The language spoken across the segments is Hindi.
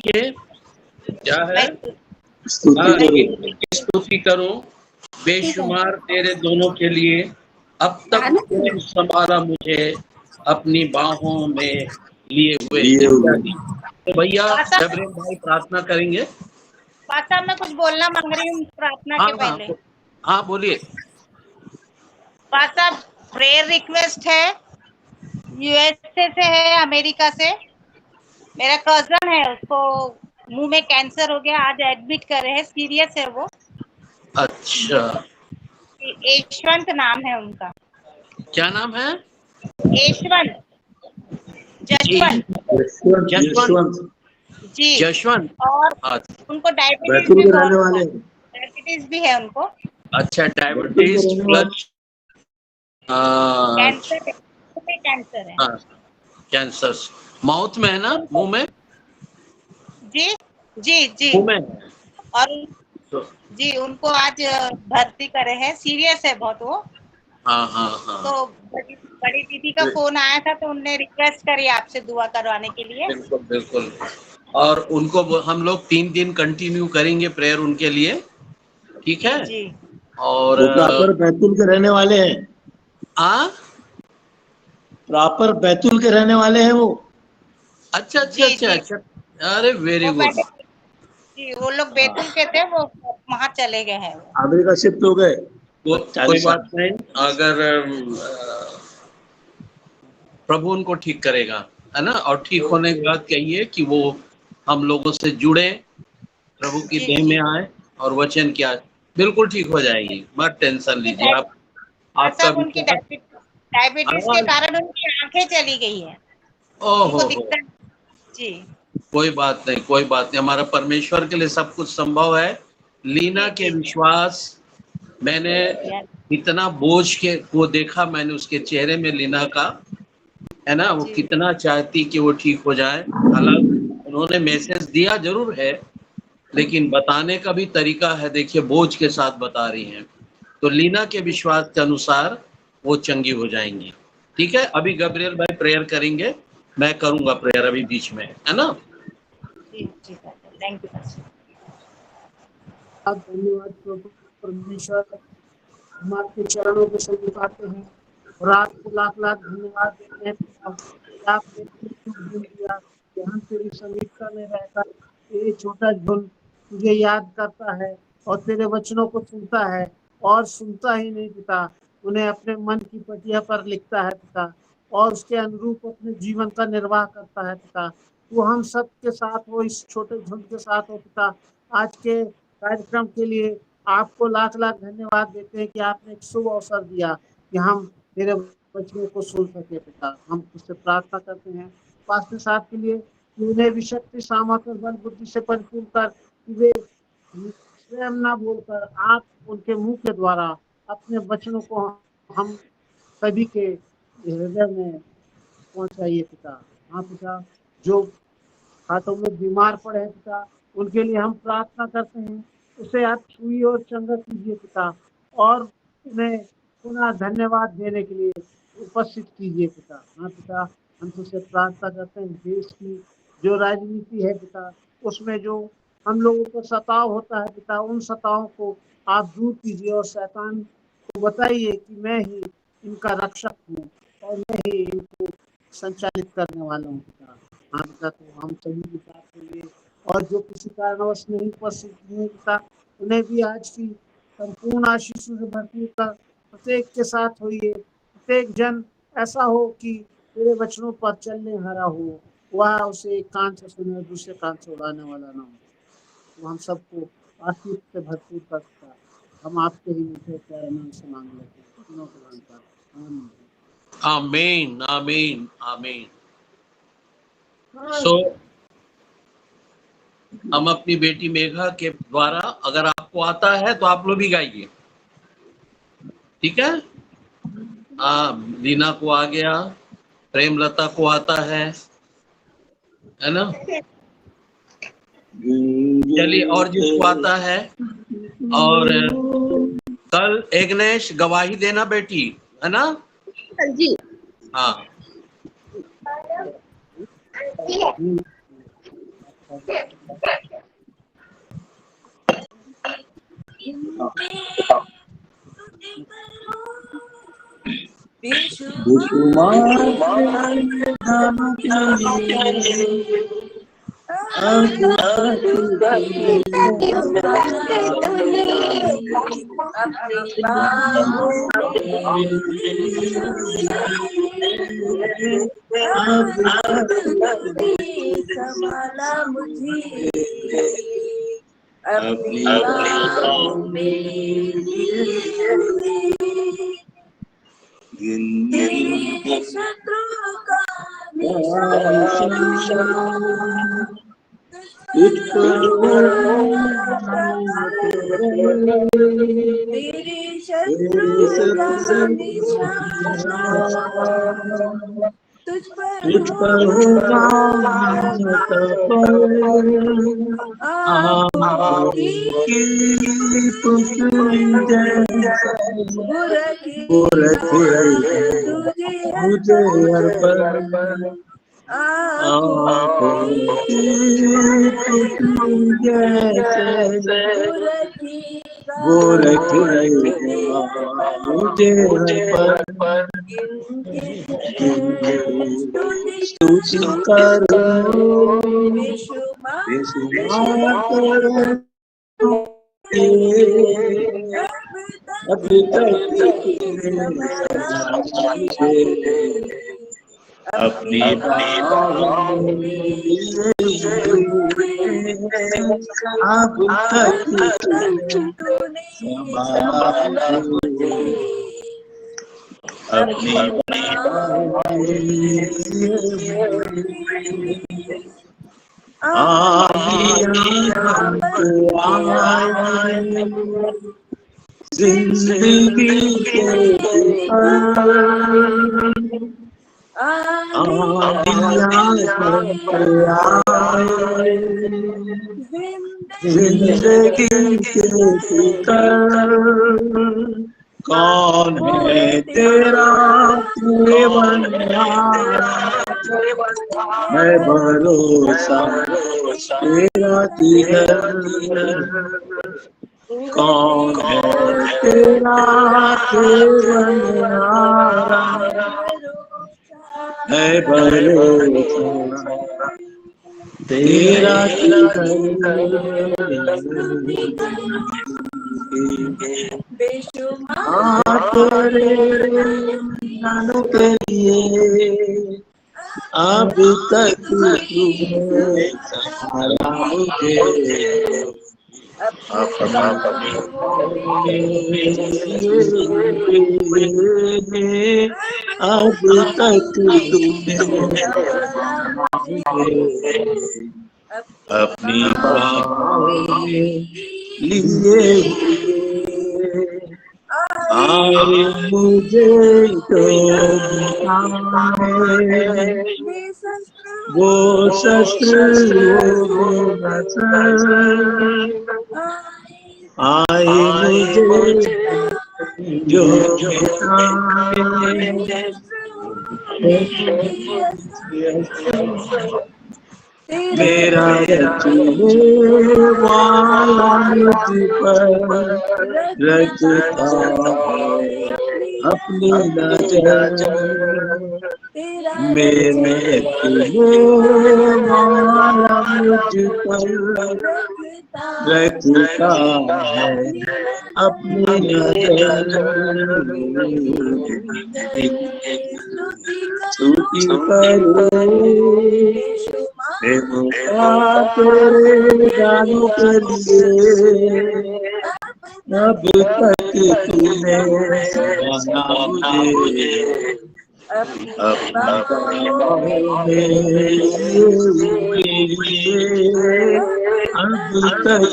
के क्या है, स्तुति करूं, बेशुमार तेरे दोनों के लिए। अब तक तूने संभाला मुझे अपनी बाहों में लिए हुए इत्यादि। तो भैया जबरेल भाई प्रार्थना करेंगे। पास्टर मैं कुछ बोलना मांग रही हूँ प्रार्थना के पहले। हाँ बोलिए। पास्टर प्रेयर रिक्वेस्ट है, यूएसए से है, अमेरिका से। मेरा कजन है, उसको मुंह में कैंसर हो गया, आज एडमिट कर रहे हैं, सीरियस है वो। अच्छा, यशवंत नाम है उनका। क्या नाम है? यशवंत, जी, जसवंत जी। जशवंत। और अच्छा, उनको डायबिटीज बैतूल भी के बहुत रहने वाले। डायबिटीज भी है उनको। अच्छा, डायबिटीज प्लस कैंसर है। कैंसर माउथ में है ना, मुंह में? जी जी जी। मुंह में। और तो जी उनको आज भर्ती करे हैं, सीरियस है बहुत वो। हाँ। तो बड़ी दीदी का फोन आया था, तो उनने रिक्वेस्ट करी आपसे दुआ करवाने के लिए। बिल्कुल। और उनको हम लोग 3 दिन कंटिन्यू करेंगे प्रेयर उनके लिए, ठीक है जी। और वो प्रॉपर बैतूल के रहने वाले हैं। प्रॉपर बैतूल के रहने वाले हैं वो। अच्छा। अरे वेरी गुड। जी वो लोग बैतूल के थे, वो वहाँ चले गए हैं। अमेरिका शिफ्ट हो गए। कोई बात नहीं, अगर प्रभु उनको ठीक करेगा, है ना। और ठीक होने के बाद कहिए कि वो हम लोगों से जुड़े, प्रभु की देह में आए और वचन क्या, बिल्कुल ठीक हो जाएगी, मत टेंशन लीजिए आप। आपका उनकी डायबिटीज के कारण उनकी आंखें चली गई है। उनको दिक्कत। जी कोई बात नहीं, हमारा परमेश्वर के लिए सब कुछ संभव है। लीना के विश्वास, मैंने इतना बोझ के वो देखा, मैंने उसके चेहरे में लीना का, है ना, वो कितना चाहती कि वो ठीक हो जाए। हालांकि उन्होंने मैसेज दिया जरूर है, लेकिन बताने का भी तरीका है, देखिए बोझ के साथ बता रही हैं। तो लीना के विश्वास के अनुसार वो चंगी हो जाएंगी, ठीक है। अभी गब्रियल भाई प्रेयर करेंगे, मैं करूंगा प्रेयर अभी बीच में, है ना। Thank you. धन्यवाद परमेश्वर, हम आपके चरणों को सल्यूट आते हैं और आपको लाख लाख धन्यवाद देते हैं कि आपने दिया कि हम तेरी समीपता में रहकर ये छोटा झुंड तुझे याद करता है और तेरे वचनों को सुनता है, और सुनता ही नहीं पिता, उन्हें अपने मन की पटिया पर लिखता है पिता, और उसके अनुरूप अपने जीवन का निर्वाह करता है पिता। वो हम सब के साथ हो, इस छोटे झुंड के साथ हो पिता। आज के कार्यक्रम के लिए आपको लाख लाख धन्यवाद देते हैं कि आपने एक शुभ अवसर दिया कि हम तेरे वचनों को सुन सके पिता। हम उससे प्रार्थना करते हैं पास्टर साहब के लिए कि उन्हें भी शक्ति सामर्थ्य बल बुद्धि से परिपूर्ण कर, कि वे स्वयं ना बोलकर आप उनके मुंह के द्वारा अपने वचनों को हम सभी के हृदय में पहुंचाइए पिता। हाँ पिता, जो हाथों में बीमार पड़े हैं पिता, उनके लिए हम प्रार्थना करते हैं, उसे आप छुई और चंगा कीजिए पिता, और उन्हें पुनः धन्यवाद देने के लिए उपस्थित कीजिए पिता। हाँ पिता, हम तुझसे प्रार्थना करते हैं देश की जो राजनीति है पिता, उसमें जो हम लोगों को सताव होता है पिता, उन सतावों को आप दूर कीजिए और शैतान को बताइए कि मैं ही इनका रक्षक हूँ और मैं ही इनको संचालित करने वाला हूँ पिता। हाँ पिता, तो हम सभी की बात के लिए, और जो किसी कारणवश नहीं उपस्थित हुए पिता, उन्हें भी आज की संपूर्ण आशीषों से भरपूर कर प्रत्येक के साथ होइए। प्रत्येक जन ऐसा हो कि तेरे वचनों पर चलने हारा हो, वह उसे एक कान से सुने और दूसरे कान से उड़ाने वाला ना हो। तो हम सबको आशीष से भरपूर करता, हम आपके ही मीठे प्यारे नाम से मांग लेते हैं। आमीन आमीन आमीन। सो हम अपनी बेटी मेघा के द्वारा, अगर आपको आता है तो आप लोग भी गाइए, ठीक है। लीना को आ गया, प्रेमलता को आता है ना। चलिए, और जिसको आता है, और कल एग्नेश गवाही देना बेटी, है ना जी। हाँ। संभाला मुझे अपनी बाहों में तेरे शत्रुओं का निशान तेरे शत्रु का निशान तुझ पर होगा अपनी जिंदगी के जिंदगी के कौन है तेरा मैं भरोसा तेरा किधर कौन है तेरा है भरोसा तेरा के लिए अब तक तुमने संभाला मुझे अब तक तुमने अपनी बाहों में लिए और मुझे तो वो शस्त्र आए मुझे जो मेरा रचने वाला मुझ पर रचता है अपनी नजर मेरे रचने वाला मुझ पर रचता है अपनी नजर स्तुति करो तेरे गानों के लिए अब तक तूने संभाला मुझे अब तक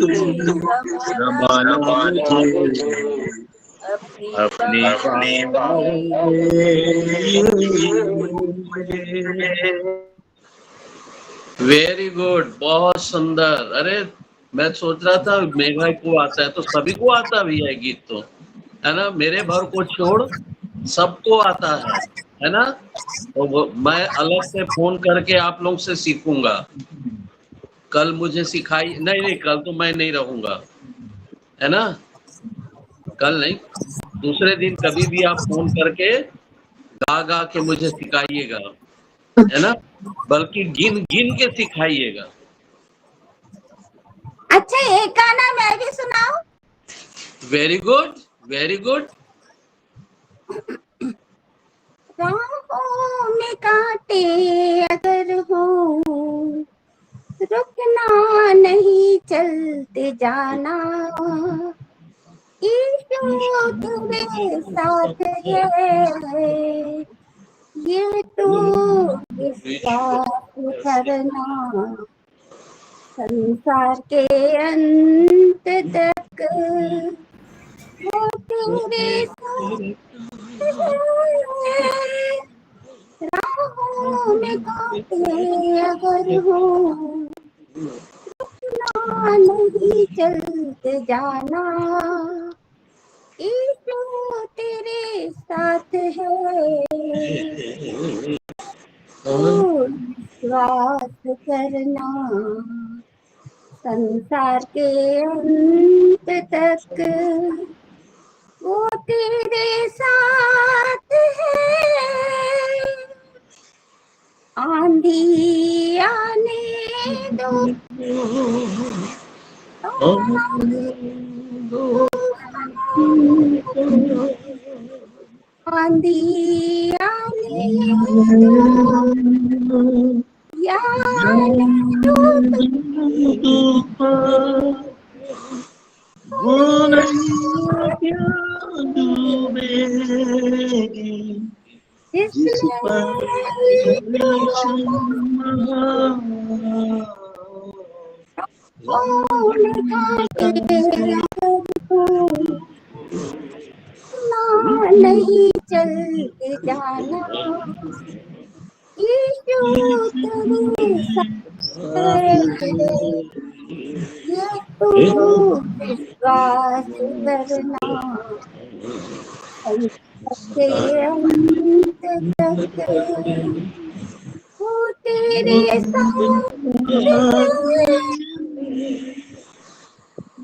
तूने संभाला मुझे अपनी वेरी गुड, बहुत सुंदर। अरे मैं सोच रहा था मेघा को आता है तो सभी को आता भी है गीत, तो है ना, मेरे भर को छोड़ सबको आता है ना। तो मैं अलग से फोन करके आप लोग से सीखूंगा। कल मुझे सिखाई, नहीं कल तो मैं नहीं रहूंगा, है ना, कल नहीं, दूसरे दिन कभी भी आप फोन करके गा गा के मुझे सिखाइएगा, है ना, बल्कि गिन गिन के सिखाइएगा। अच्छा एक गाना मैं भी सुनाऊं? Very good, very good. राहों में कांटे अगर हो, रुकना नहीं चलते जाना, ईशो तेरे साथ है, ये तो विश्वास करना, संसार के अंत तक वो तेरे साथ है। राहों में कांटे अगर हो, रुकना नहीं चलते जाना, ईशो तेरे साथ है, तो विश्वास करना, संसार के अंत तक वो तेरे साथ है। आंधी आने दो, आंधी आने दो, या वो नहीं डूबेगी जिस पर नहीं चलते जाना, ईशो तेरे साथ है, ये तो विश्वास करना, अंत तक वो तेरे साथ है।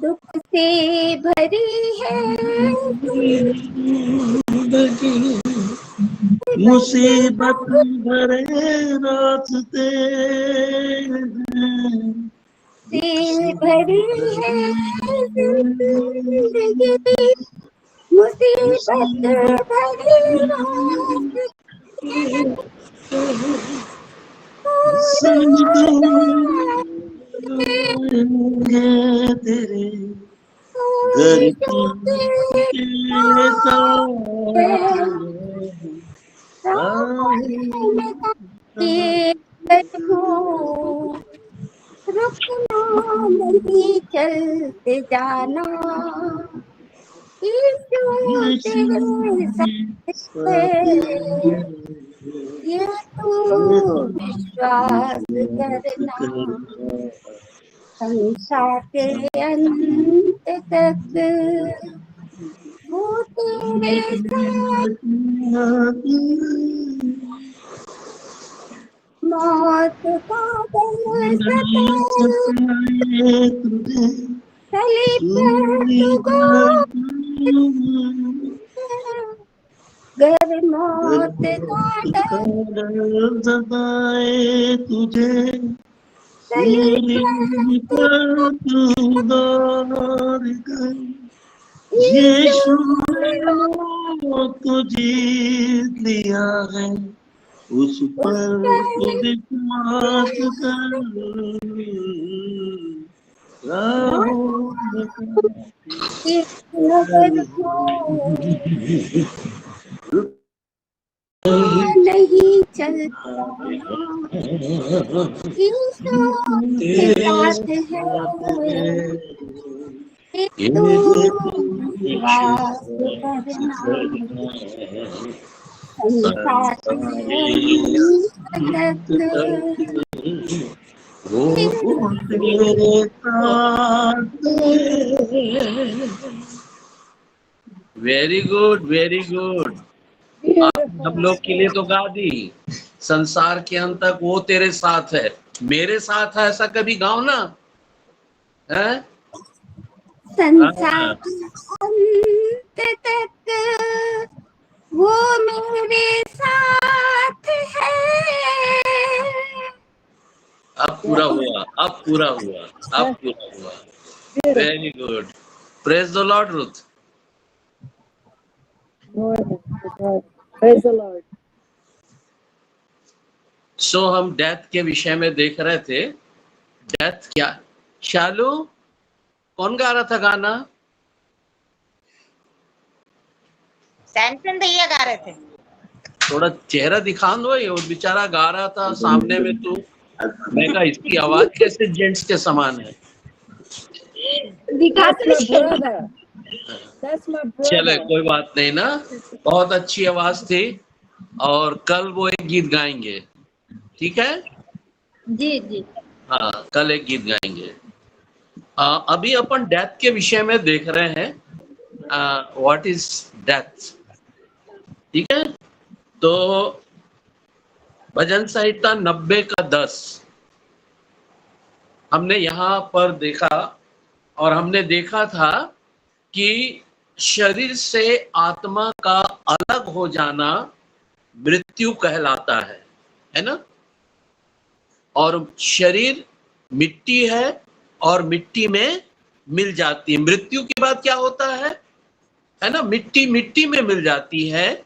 दुख से भरी है मुसीबत भरे रास्ते से भरी है जिंदगी, मुसीबत भरी रास्ते, तेरे घर के साथ रुकना नहीं चलते जाना, ईशो तेरे साथ है, ये तो विश्वास करना, संसार के अंत तक वो तेरे साथ। मौत का डर सताए गली पर गर मौत का डर सताए तुझे गली पर तू दौड़ कर, यीशु ने तो जीत लिया है, उस पर तो विश्वास कर, राहों नगर को नहीं चलता, ईशो के साथ है, तो विश्वास करना, संसार वेरी गुड, वेरी गुड। हम लोग के लिए तो गा दी, संसार के अंत तक वो तेरे साथ है, मेरे साथ है, ऐसा कभी गाओ ना, है? संसार के अंत तक वो मेरे साथ है। अब पूरा हुआ, अब पूरा हुआ, अब पूरा हुआ। Very good, praise the Lord Ruth. Praise the Lord. सो हम डेथ के विषय में देख रहे थे। डेथ क्या? शालू, कौन गा रहा था गाना? सैमसन भैया गा रहे थे। थोड़ा चेहरा दिखा दो, ये वो बेचारा गा रहा था सामने में, तू। मैं कहा इसकी आवाज कैसे जेंट्स के समान है। चले, कोई बात नहीं ना, बहुत अच्छी आवाज थी। और कल वो एक गीत गाएंगे, ठीक है? जी जी। हाँ, कल एक गीत गाएंगे। अभी अपन डेथ के विषय में देख रहे हैं। व्हाट इज डेथ, ठीक है? तो भजन संहिता 90 का 10 हमने यहाँ पर देखा, और हमने देखा था कि शरीर से आत्मा का अलग हो जाना मृत्यु कहलाता है ना? और शरीर मिट्टी है और मिट्टी में मिल जाती है। मृत्यु के बाद क्या होता है ना? मिट्टी मिट्टी में मिल जाती है,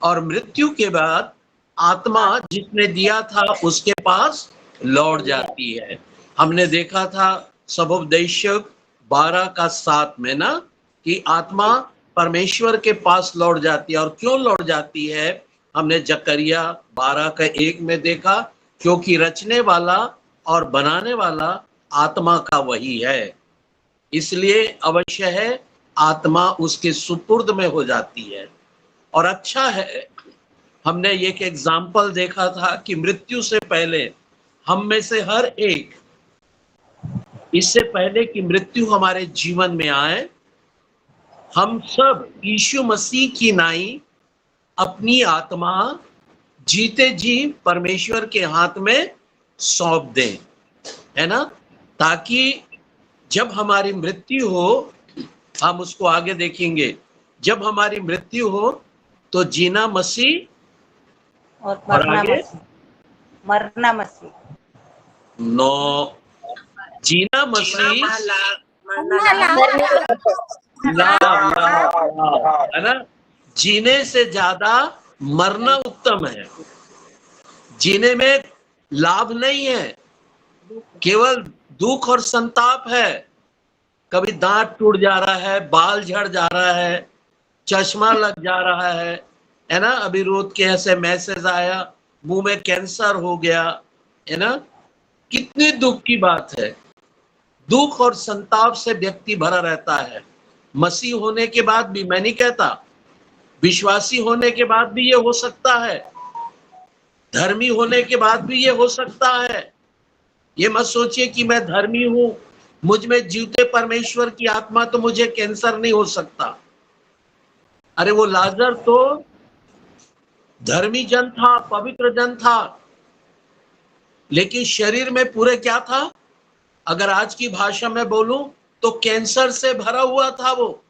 और मृत्यु के बाद आत्मा जिसने दिया था उसके पास लौट जाती है। हमने देखा था सबोपदेशक 12 का 7 में ना, कि आत्मा परमेश्वर के पास लौट जाती है। और क्यों लौट जाती है? हमने जकरिया 12 का 1 में देखा, क्योंकि रचने वाला और बनाने वाला आत्मा का वही है, इसलिए अवश्य है आत्मा उसके सुपुर्द में हो जाती है। और अच्छा है, हमने एक एग्जाम्पल देखा था कि मृत्यु से पहले हम में से हर एक, इससे पहले कि मृत्यु हमारे जीवन में आए, हम सब यीशु मसीह की नाई अपनी आत्मा जीते जी परमेश्वर के हाथ में सौंप दें, है ना? ताकि जब हमारी मृत्यु हो, हम उसको आगे देखेंगे, जब हमारी मृत्यु हो तो जीना मसीह और और मरना आगे मसीह। मरना मसीह। नो, जीना मसीह, है ना? जीने से ज्यादा मरना उत्तम है। जीने में लाभ नहीं है, केवल दुख और संताप है। कभी दांत टूट जा रहा है, बाल झड़ जा रहा है, चश्मा लग जा रहा है ना? अभी रोज के ऐसे मैसेज आया, मुंह में कैंसर हो गया, है ना? कितनी दुख की बात है। दुख और संताप से व्यक्ति भरा रहता है। मसीह होने के बाद भी, मैं नहीं कहता, विश्वासी होने के बाद भी ये हो सकता है, धर्मी होने के बाद भी ये हो सकता है। ये मत सोचिए कि मैं धर्मी हूं, मुझ में जीवते परमेश्वर की आत्मा, तो मुझे कैंसर नहीं हो सकता। अरे वो लाजर तो धर्मी जन था, पवित्र जन था, लेकिन शरीर में पूरे क्या था? अगर आज की भाषा में बोलूं तो कैंसर से भरा हुआ था वो,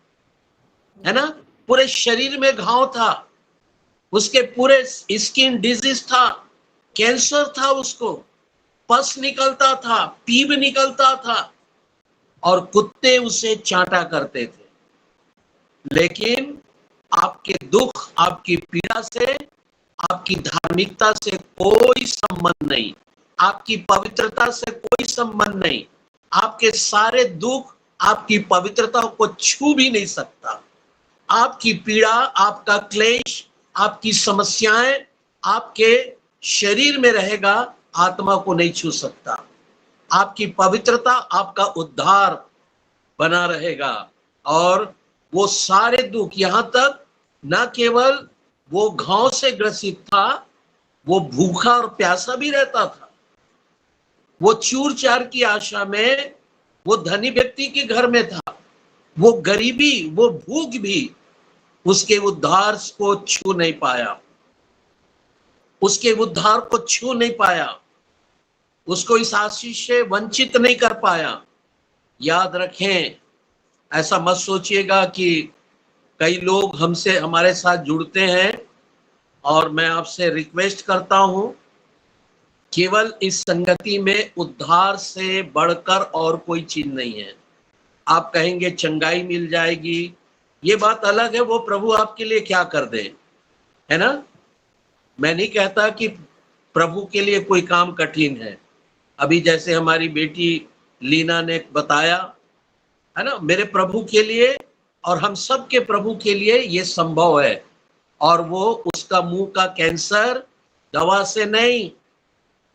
है ना? पूरे शरीर में घाव था, उसके पूरे स्किन डिजीज था, कैंसर था उसको, पस निकलता था, पीप निकलता था, और कुत्ते उसे चाटा करते थे। लेकिन आपके दुख, आपकी पीड़ा से, आपकी धार्मिकता से कोई संबंध नहीं, आपकी पवित्रता से कोई संबंध नहीं। आपके सारे दुख आपकी पवित्रता को छू भी नहीं सकता। आपकी पीड़ा, आपका क्लेश, आपकी समस्याएं आपके शरीर में रहेगा, आत्मा को नहीं छू सकता। आपकी पवित्रता, आपका उद्धार बना रहेगा। और वो सारे दुख, यहां तक न केवल वो घाव से ग्रसित था, वो भूखा और प्यासा भी रहता था। वो चूर चार की आशा में वो धनी व्यक्ति के घर में था। वो गरीबी, वो भूख भी उसके उद्धार को छू नहीं पाया, उसके उद्धार को छू नहीं पाया। उसको इस आशीष से वंचित नहीं कर पाया। याद रखें, ऐसा मत सोचिएगा कि कई लोग हमसे हमारे साथ जुड़ते हैं, और मैं आपसे रिक्वेस्ट करता हूं, केवल इस संगति में उद्धार से बढ़कर और कोई चीज नहीं है। आप कहेंगे चंगाई मिल जाएगी, ये बात अलग है, वो प्रभु आपके लिए क्या कर दे, है ना। मैं नहीं कहता कि प्रभु के लिए कोई काम कठिन है। अभी जैसे हमारी बेटी लीना ने बताया, है ना, मेरे प्रभु के लिए और हम सब के प्रभु के लिए ये संभव है, और वो उसका मुंह का कैंसर दवा से नहीं,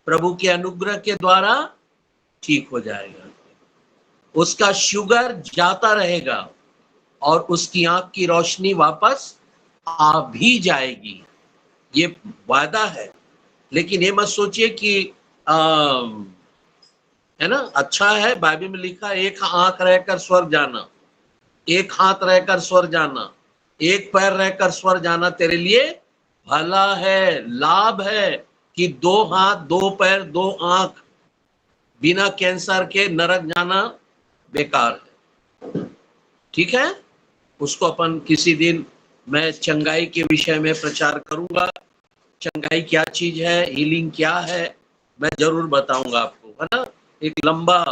प्रभु के अनुग्रह के द्वारा ठीक हो जाएगा। उसका शुगर जाता रहेगा और उसकी आंख की रोशनी वापस आ भी जाएगी, ये वादा है। लेकिन ये मत सोचिए कि है ना, अच्छा है, बाइबल में लिखा एक आंख रहकर स्वर्ग जाना, एक हाथ रहकर स्वर्ग जाना, एक पैर रहकर स्वर्ग जाना तेरे लिए भला है, लाभ है, कि 2 हाथ 2 पैर 2 आंख बिना कैंसर के नरक जाना बेकार है। ठीक है, उसको अपन किसी दिन मैं चंगाई के विषय में प्रचार करूंगा। चंगाई क्या चीज है, हीलिंग क्या है, मैं जरूर बताऊंगा आपको, है ना। एक लंबा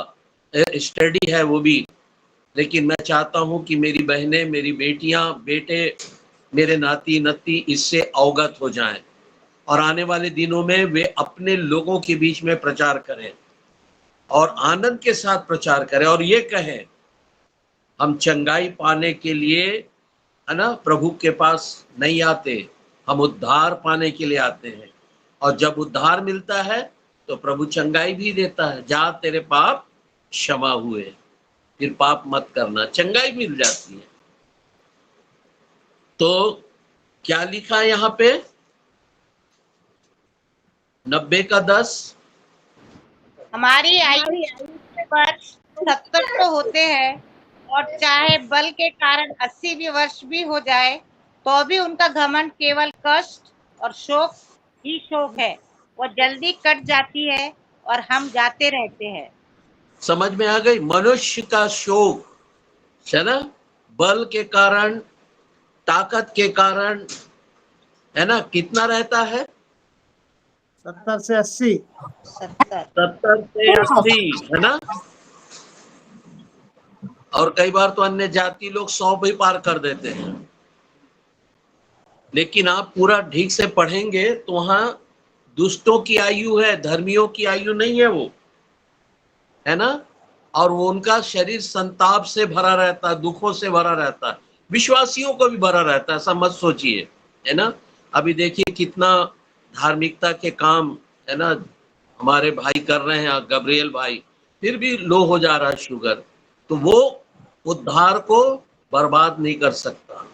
स्टडी है वो भी, लेकिन मैं चाहता हूं कि मेरी बहनें, मेरी बेटियां, बेटे, मेरे नाती नती इससे अवगत हो जाएं, और आने वाले दिनों में वे अपने लोगों के बीच में प्रचार करें और आनंद के साथ प्रचार करें, और ये कहें हम चंगाई पाने के लिए, है ना, प्रभु के पास नहीं आते, हम उद्धार पाने के लिए आते हैं। और जब उद्धार मिलता है तो प्रभु चंगाई भी देता है, जा तेरे पाप क्षमा हुए, फिर पाप मत करना, चंगाई मिल जाती है। तो क्या लिखा है यहाँ पे, 90 का 10, हमारी आयु वर्ष 70 तो होते हैं, और चाहे बल के कारण 80 भी वर्ष भी हो जाए, तो भी उनका घमंड केवल कष्ट और शोक ही शोक है। वो जल्दी कट जाती है और हम जाते रहते हैं। समझ में आ गई। मनुष्य का शोक, है ना, बल के कारण, ताकत के कारण, है ना, कितना रहता है, 70 से 80, 70 से 80, है ना। और कई बार तो अन्य जाति लोग 100 भी पार कर देते हैं। लेकिन आप पूरा ठीक से पढ़ेंगे तो वहां दुष्टों की आयु है, धर्मियों की आयु नहीं है वो, है ना। और वो उनका शरीर संताप से भरा रहता है, दुखों से भरा रहता है, विश्वासियों को भी भरा रहता है, ऐसा मत सोचिए, है ना। अभी देखिए कितना धार्मिकता के काम, है ना, हमारे भाई कर रहे हैं, गब्रियल भाई, फिर भी लो हो जा रहा है शुगर, तो वो उद्धार को बर्बाद नहीं कर सकता।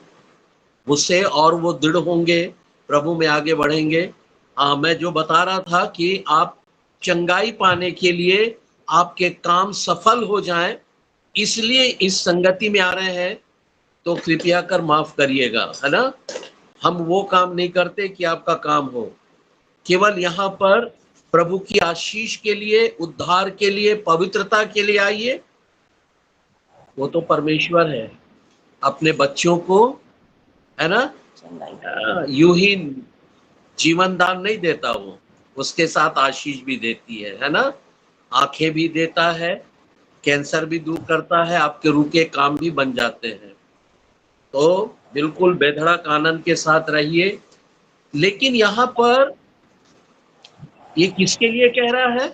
उससे और वो दृढ़ होंगे, प्रभु में आगे बढ़ेंगे। मैं जो बता रहा था कि आप चंगाई पाने के लिए, आपके काम सफल हो जाएं, इसलिए इस संगति में आ रहे हैं, तो कृपया कर माफ करिएगा, है ना। हम वो काम नहीं करते कि आपका काम हो, केवल यहाँ पर प्रभु की आशीष के लिए, उद्धार के लिए, पवित्रता के लिए आइए। वो तो परमेश्वर है, अपने बच्चों को, है ना, यूं ही जीवन दान नहीं देता, वो उसके साथ आशीष भी देती है ना, आंखें भी देता है, कैंसर भी दूर करता है, आपके रुके काम भी बन जाते हैं। तो बिल्कुल बेधड़क आनंद के साथ रहिए। लेकिन यहाँ पर ये किसके लिए कह रहा है,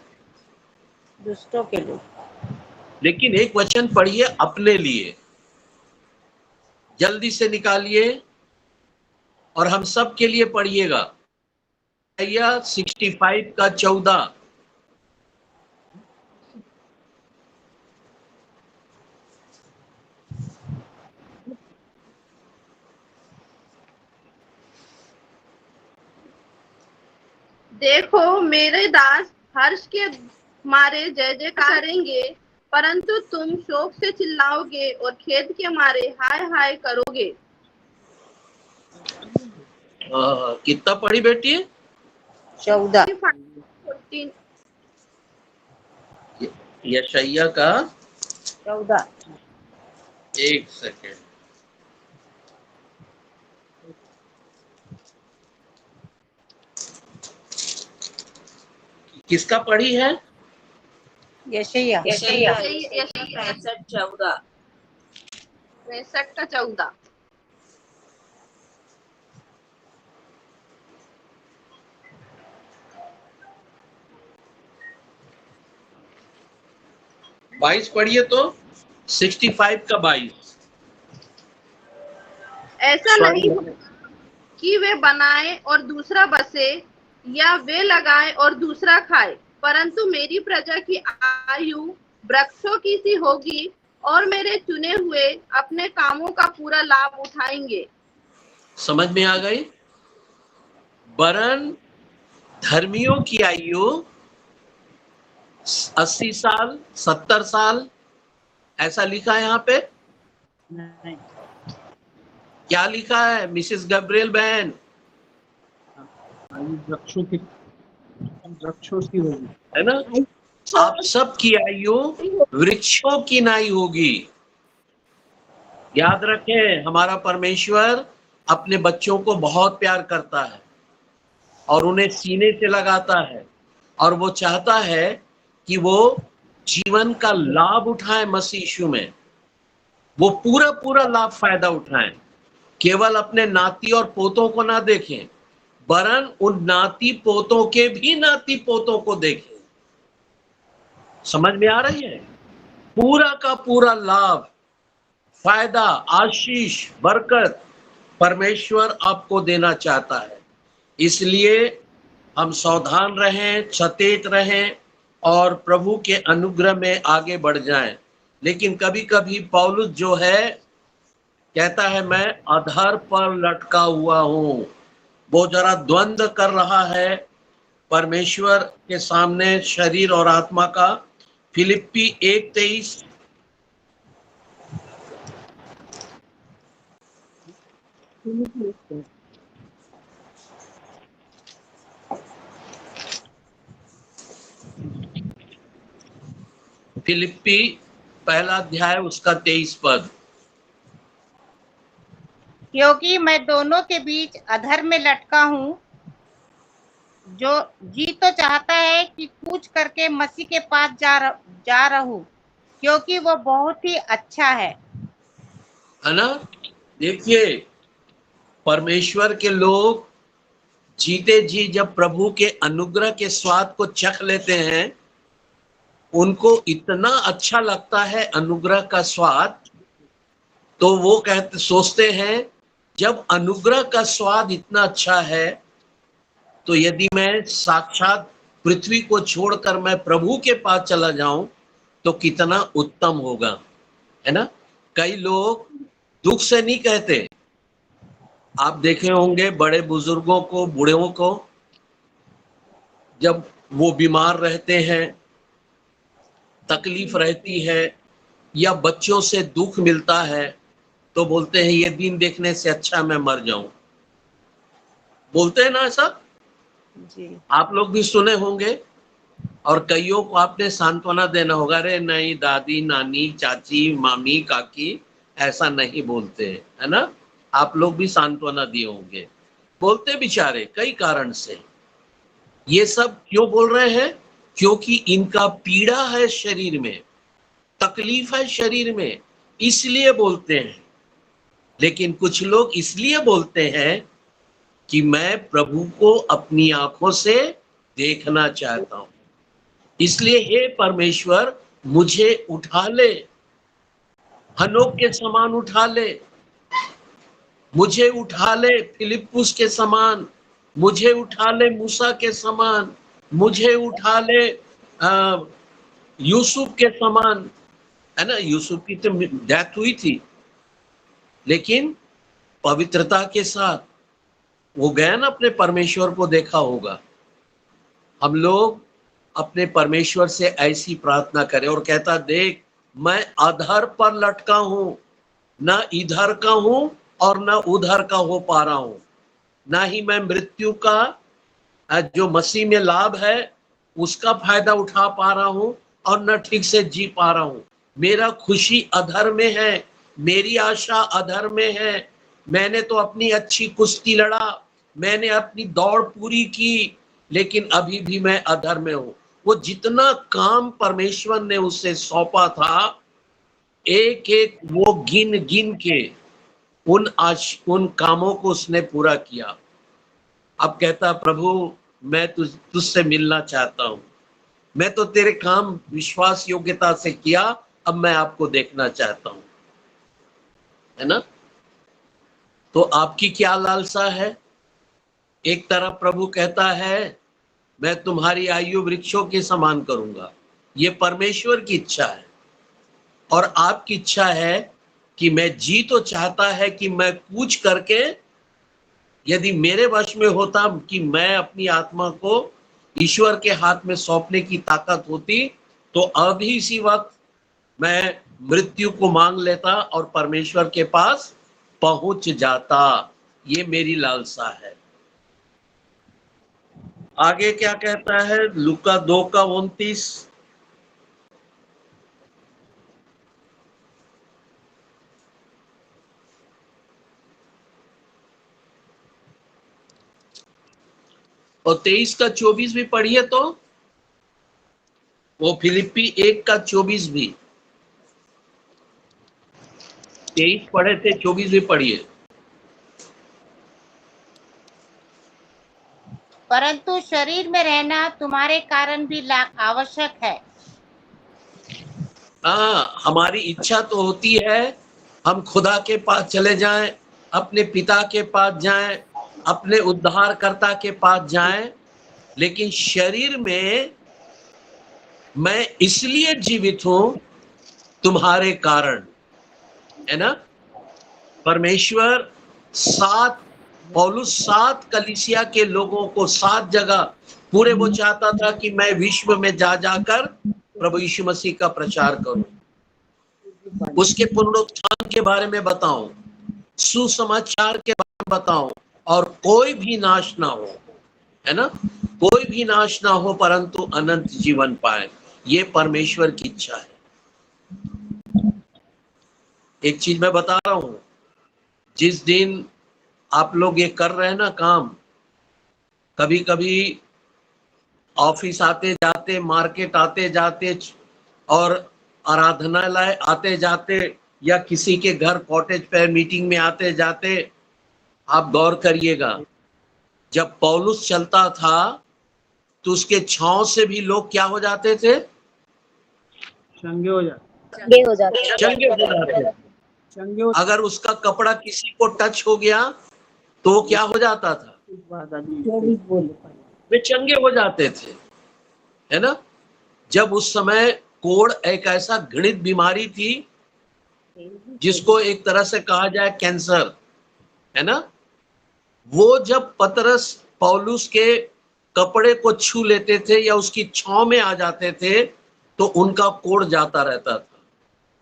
दुष्टों के लिए। लेकिन एक वचन पढ़िए अपने लिए, जल्दी से निकालिए और हम सब के लिए पढ़िएगा। 65 का 14, देखो मेरे दास हर्ष के मारे जय जयकार करेंगे, परंतु तुम शोक से चिल्लाओगे और खेद के मारे हाय हाय करोगे। कितना पढ़ी बेटी? 14। यशायाह का 14। एक सेकेंड, किसका पढ़ी है? यशायाह 63:14। 63:14। बाईस पढ़िए तो 65 का 22। ऐसा नहीं हो कि वे बनाए और दूसरा बसे, या वे लगाए और दूसरा खाए, परंतु मेरी प्रजा की आयु वृक्षों की सी होगी और मेरे चुने हुए अपने कामों का पूरा लाभ उठाएंगे। समझ में आ गई? वरन धर्मियों की आयु 80 साल, 70 साल, ऐसा लिखा है यहाँ पे। नहीं, क्या लिखा है मिसेस गब्रियल बहन? आयु वृक्षों की होगी, है ना? आप सब की आयु वृक्षों की नहीं होगी। याद रखें, हमारा परमेश्वर अपने बच्चों को बहुत प्यार करता है और उन्हें सीने से लगाता है, और वो चाहता है कि वो जीवन का लाभ उठाएं मसीह यीशु में, वो पूरा पूरा लाभ फायदा उठाएं। केवल अपने नाती और पोतों को ना देखें, वरन उन नाती पोतों के भी नाती पोतों को देखें। समझ में आ रही है? पूरा का पूरा लाभ, फायदा, आशीष, बरकत परमेश्वर आपको देना चाहता है। इसलिए हम सावधान रहें, सचेत रहें और प्रभु के अनुग्रह में आगे बढ़ जाएं। लेकिन कभी कभी पौलुस जो है कहता है मैं आधार पर लटका हुआ हूं, वो जरा द्वंद्व कर रहा है परमेश्वर के सामने शरीर और आत्मा का। फिलिप्पी 1:23। फिलिप्पी पहला अध्याय उसका 23 पद। क्योंकि मैं दोनों के बीच अधर में लटका हूँ, जो जी तो चाहता है कि कूच करके मसीह के पास जा रहूं, क्योंकि वो बहुत ही अच्छा है ना? देखिए, परमेश्वर के लोग जीते जी जब प्रभु के अनुग्रह के स्वाद को चख लेते हैं, उनको इतना अच्छा लगता है अनुग्रह का स्वाद, तो वो सोचते हैं जब अनुग्रह का स्वाद इतना अच्छा है, तो यदि मैं साक्षात पृथ्वी को छोड़कर मैं प्रभु के पास चला जाऊं तो कितना उत्तम होगा, है ना? कई लोग दुख से नहीं कहते। आप देखे होंगे बड़े बुजुर्गों को, बूढ़ों को, जब वो बीमार रहते हैं, तकलीफ रहती है, या बच्चों से दुख मिलता है, तो बोलते हैं ये दिन देखने से अच्छा मैं मर जाऊं। बोलते हैं ना ऐसा? जी। आप लोग भी सुने होंगे, और कईयों को आपने सांत्वना देना होगा, अरे नहीं दादी, नानी, चाची, मामी, काकी ऐसा नहीं बोलते, है ना? आप लोग भी सांत्वना दिए होंगे। बोलते बेचारे कई कारण से। ये सब क्यों बोल रहे हैं? क्योंकि इनका पीड़ा है शरीर में, तकलीफ है शरीर में, इसलिए बोलते हैं। लेकिन कुछ लोग इसलिए बोलते हैं कि मैं प्रभु को अपनी आंखों से देखना चाहता हूं, इसलिए हे परमेश्वर मुझे उठा ले, हनोक के समान उठा ले, मुझे उठा ले फिलिप्पुस के समान, मुझे उठा ले मूसा के समान, मुझे उठा ले यूसुफ के समान, है ना? यूसुफ की तो डेथ हुई थी, लेकिन पवित्रता के साथ वो गया ना, अपने परमेश्वर को देखा होगा। हम लोग अपने परमेश्वर से ऐसी प्रार्थना करें और कहता देख मैं आधार पर लटका हूं, ना इधर का हूं और ना उधर का हो पा रहा हूं, ना ही मैं मृत्यु का जो मसीह में लाभ है उसका फायदा उठा पा रहा हूं, और न ठीक से जी पा रहा हूं। मेरा खुशी अधर में है, मेरी आशा अधर में है। मैंने तो अपनी अच्छी कुश्ती लड़ा, मैंने अपनी दौड़ पूरी की, लेकिन अभी भी मैं अधर में हूं। वो जितना काम परमेश्वर ने उससे सौंपा था, एक एक वो गिन गिन के उन कामों को उसने पूरा किया। अब कहता, प्रभु मैं तुझसे मिलना चाहता हूं, मैं तो तेरे काम विश्वास योग्यता से किया, अब मैं आपको देखना चाहता हूं, है ना। तो आपकी क्या लालसा है? एक तरफ प्रभु कहता है मैं तुम्हारी आयु वृक्षों के समान करूंगा, ये परमेश्वर की इच्छा है। और आपकी इच्छा है कि मैं जी तो चाहता है कि मैं कूच करके, यदि मेरे वश में होता कि मैं अपनी आत्मा को ईश्वर के हाथ में सौंपने की ताकत होती, तो अभी इसी वक्त मैं मृत्यु को मांग लेता और परमेश्वर के पास पहुंच जाता। ये मेरी लालसा है। आगे क्या कहता है लूका 2:29? और 23:24 भी पढ़िए तो, वो फिलिप्पी 1:24 भी। 23 पढ़े थे, 24 भी पढ़िए। परंतु शरीर में रहना तुम्हारे कारण भी आवश्यक है। हाँ, हमारी इच्छा तो होती है हम खुदा के पास चले जाएं, अपने पिता के पास जाएं, अपने उद्धारकर्ता के पास जाएं, लेकिन शरीर में मैं इसलिए जीवित हूं तुम्हारे कारण, है ना। परमेश्वर पौलुस 7 कलीसिया के लोगों को 7 जगह पूरे वो चाहता था कि मैं विश्व में जा जाकर प्रभु यीशु मसीह का प्रचार करूं, उसके पुनरुत्थान के बारे में बताऊं, सुसमाचार के बारे में बताऊं, और कोई भी नाश ना हो, है ना, कोई भी नाश ना हो परंतु अनंत जीवन पाए। ये परमेश्वर की इच्छा है। एक चीज मैं बता रहा हूं, जिस दिन आप लोग ये कर रहे हैं ना काम, कभी कभी ऑफिस आते जाते, मार्केट आते जाते और आराधनालय आते जाते, या किसी के घर कॉटेज पे मीटिंग में आते जाते, आप गौर करिएगा, जब पौलुस चलता था तो उसके छांव से भी लोग क्या हो जाते थे? चंगे हो जाते। चंगे हो जाते हैं। चंगे हो जाते थे। चंगे हो अगर उसका कपड़ा किसी को टच हो गया तो वो क्या हो जाता था? वे चंगे हो जाते थे, है ना। जब उस समय कोढ़ एक ऐसा घृणित बीमारी थी जिसको एक तरह से कहा जाए कैंसर, है ना। वो जब पतरस पौलुस के कपड़े को छू लेते थे या उसकी छांव में आ जाते थे तो उनका कोढ़ जाता रहता था,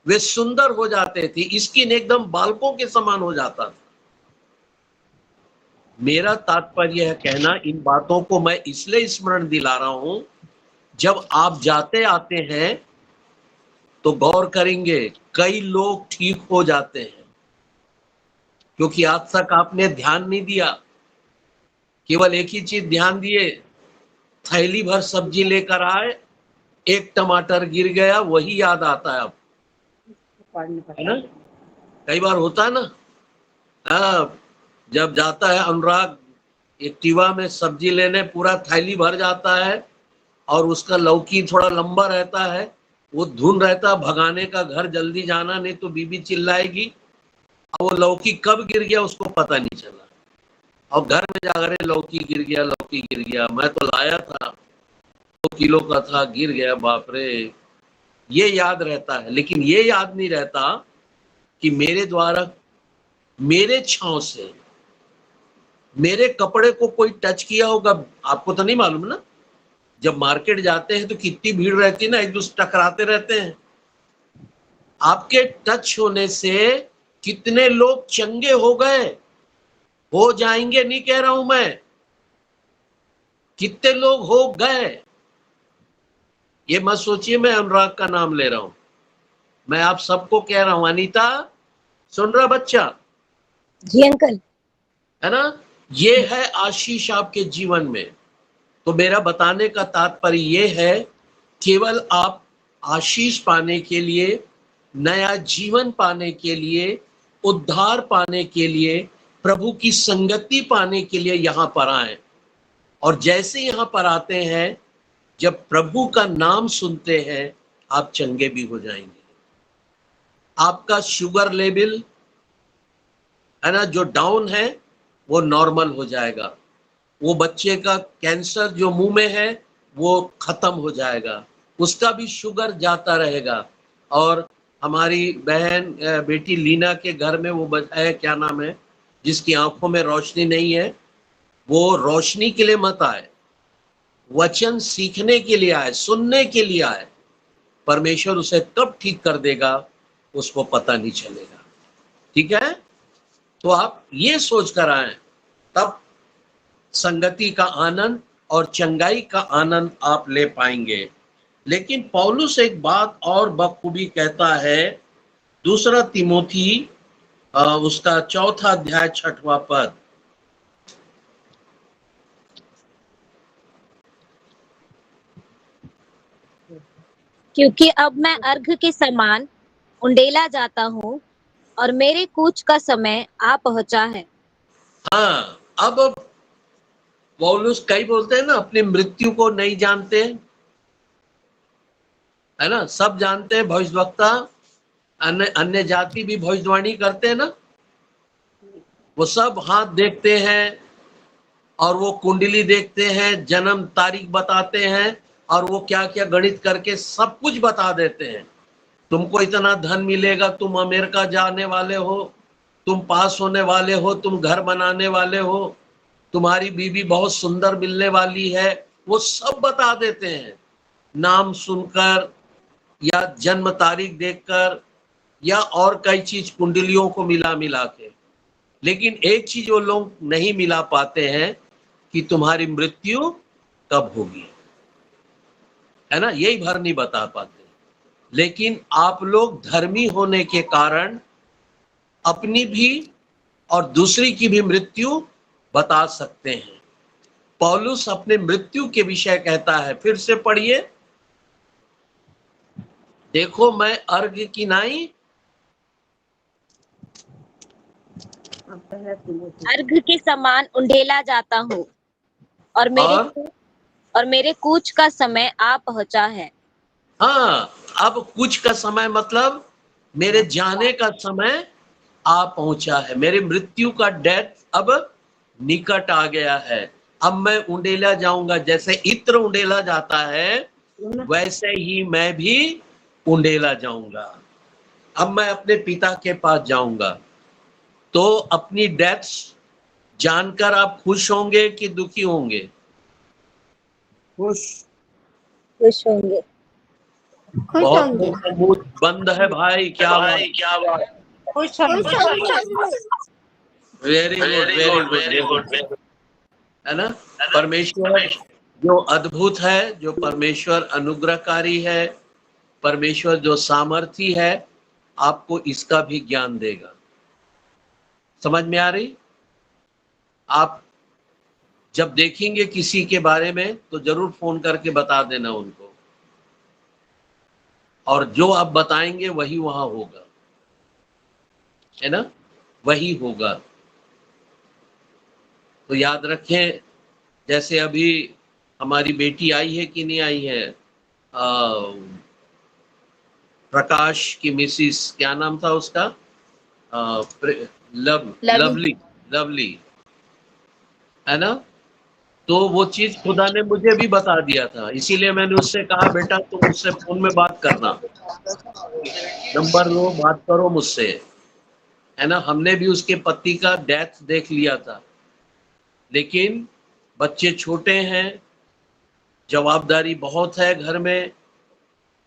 वे सुंदर हो जाते थे, स्किन एकदम बालकों के समान हो जाता था। मेरा तात्पर्य है कहना, इन बातों को मैं इसलिए स्मरण दिला रहा हूं, जब आप जाते आते हैं तो गौर करेंगे कई लोग ठीक हो जाते हैं, क्योंकि आज तक आपने ध्यान नहीं दिया, केवल एक ही चीज ध्यान दिए, थैली भर सब्जी लेकर आए, एक टमाटर गिर गया, वही याद आता है अब, है ना। कई बार होता है ना, हाँ, जब जाता है अनुराग एक्टिवा में सब्जी लेने, पूरा थैली भर जाता है और उसका लौकी थोड़ा लंबा रहता है, वो धुन रहता है भगाने का, घर जल्दी जाना नहीं तो बीबी चिल्लाएगी, और वो लौकी कब गिर गया उसको पता नहीं चला, और घर में जा रहे लौकी गिर गया, लौकी गिर गया, मैं तो लाया था 2 किलो का था, गिर गया, बाप रे। ये याद रहता है, लेकिन ये याद नहीं रहता कि मेरे द्वारा, मेरे छांव से मेरे कपड़े को कोई टच किया होगा। आपको तो नहीं मालूम ना, जब मार्केट जाते हैं तो कितनी भीड़ रहती है ना, एक दूसरे टकराते रहते हैं, आपके टच होने से कितने लोग चंगे हो गए, हो जाएंगे नहीं कह रहा हूं मैं, कितने लोग हो गए। ये मत सोचिए मैं अनुराग का नाम ले रहा हूं, मैं आप सबको कह रहा हूं। अनीता सुन रहा बच्चा? जी अंकल। है ना? ये है आशीष आपके जीवन में। तो मेरा बताने का तात्पर्य ये है, केवल आप आशीष पाने के लिए, नया जीवन पाने के लिए, उद्धार पाने के लिए, प्रभु की संगति पाने के लिए यहां पर आए। और जैसे यहां पर आते हैं, जब प्रभु का नाम सुनते हैं, आप चंगे भी हो जाएंगे। आपका शुगर लेवल है ना जो डाउन है वो नॉर्मल हो जाएगा। वो बच्चे का कैंसर जो मुंह में है वो खत्म हो जाएगा, उसका भी शुगर जाता रहेगा। और हमारी बहन बेटी लीना के घर में वो है, क्या नाम है, जिसकी आंखों में रोशनी नहीं है, वो रोशनी के लिए मत आए, वचन सीखने के लिए आए, सुनने के लिए आए। परमेश्वर उसे कब ठीक कर देगा उसको पता नहीं चलेगा। ठीक है? तो आप ये सोच कर आए, तब संगति का आनंद और चंगाई का आनंद आप ले पाएंगे। लेकिन पौलुस एक बात और बखूबी कहता है, दूसरा तिमोथी उसका 4 अध्याय 6वां पद। क्योंकि अब मैं अर्घ के समान उंडेला जाता हूँ और मेरे कूच का समय आ पहुंचा है। हाँ, अब पौलुस कई बोलते हैं ना, अपनी मृत्यु को नहीं जानते, है ना? सब जानते हैं, भविष्यवक्ता अन्य जाति भी भविष्यवाणी करते हैं ना, वो सब हाथ देखते हैं और वो कुंडली देखते हैं, जन्म तारीख बताते हैं और वो क्या क्या गणित करके सब कुछ बता देते हैं। तुमको इतना धन मिलेगा, तुम अमेरिका जाने वाले हो, तुम पास होने वाले हो, तुम घर बनाने वाले हो, तुम्हारी बीवी बहुत सुंदर मिलने वाली है, वो सब बता देते हैं, नाम सुनकर या जन्म तारीख देखकर या और कई चीज कुंडलियों को मिला के। लेकिन एक चीज वो लोग नहीं मिला पाते हैं कि तुम्हारी मृत्यु कब होगी, है ना? यही भर नहीं बता पाते। लेकिन आप लोग धर्मी होने के कारण अपनी भी और दूसरी की भी मृत्यु बता सकते हैं। पौलुस अपने मृत्यु के विषय कहता है, फिर से पढ़िए। देखो मैं अर्घ की नाई अर्घ के समान उंडेला जाता हूँ और मेरे कूच का समय आ पहुंचा है। हाँ, अब कुछ का समय मतलब मेरे जाने का समय आ पहुंचा है, मेरी मृत्यु का डेथ अब निकट आ गया है। अब मैं उंडेला जाऊंगा, जैसे इत्र उंडेला जाता है वैसे ही मैं भी उंडेला जाऊंगा। अब मैं अपने पिता के पास जाऊंगा। तो अपनी डेथ जानकर आप खुश होंगे कि दुखी होंगे? खुश होंगे। बहुत मुंह बंद है भाई, क्या बात? खुश होंगे। वेरी गुड, है ना? परमेश्वर जो अद्भुत है, जो परमेश्वर अनुग्रहकारी है, परमेश्वर जो सामर्थी है, आपको इसका भी ज्ञान देगा। समझ में आ रही? आप जब देखेंगे किसी के बारे में तो जरूर फोन करके बता देना उनको, और जो आप बताएंगे वही वहां होगा, है ना? वही होगा। तो याद रखें, जैसे अभी हमारी बेटी आई है कि नहीं आई है, प्रकाश की मिसिस, क्या नाम था उसका? लवली, है ना? तो वो चीज खुदा ने मुझे भी बता दिया था, इसीलिए मैंने उससे कहा बेटा तुम मुझसे फोन में बात करना, नंबर लो, बात करो मुझसे, है ना? हमने भी उसके पति का डेथ देख लिया था, लेकिन बच्चे छोटे हैं, जवाबदारी बहुत है घर में,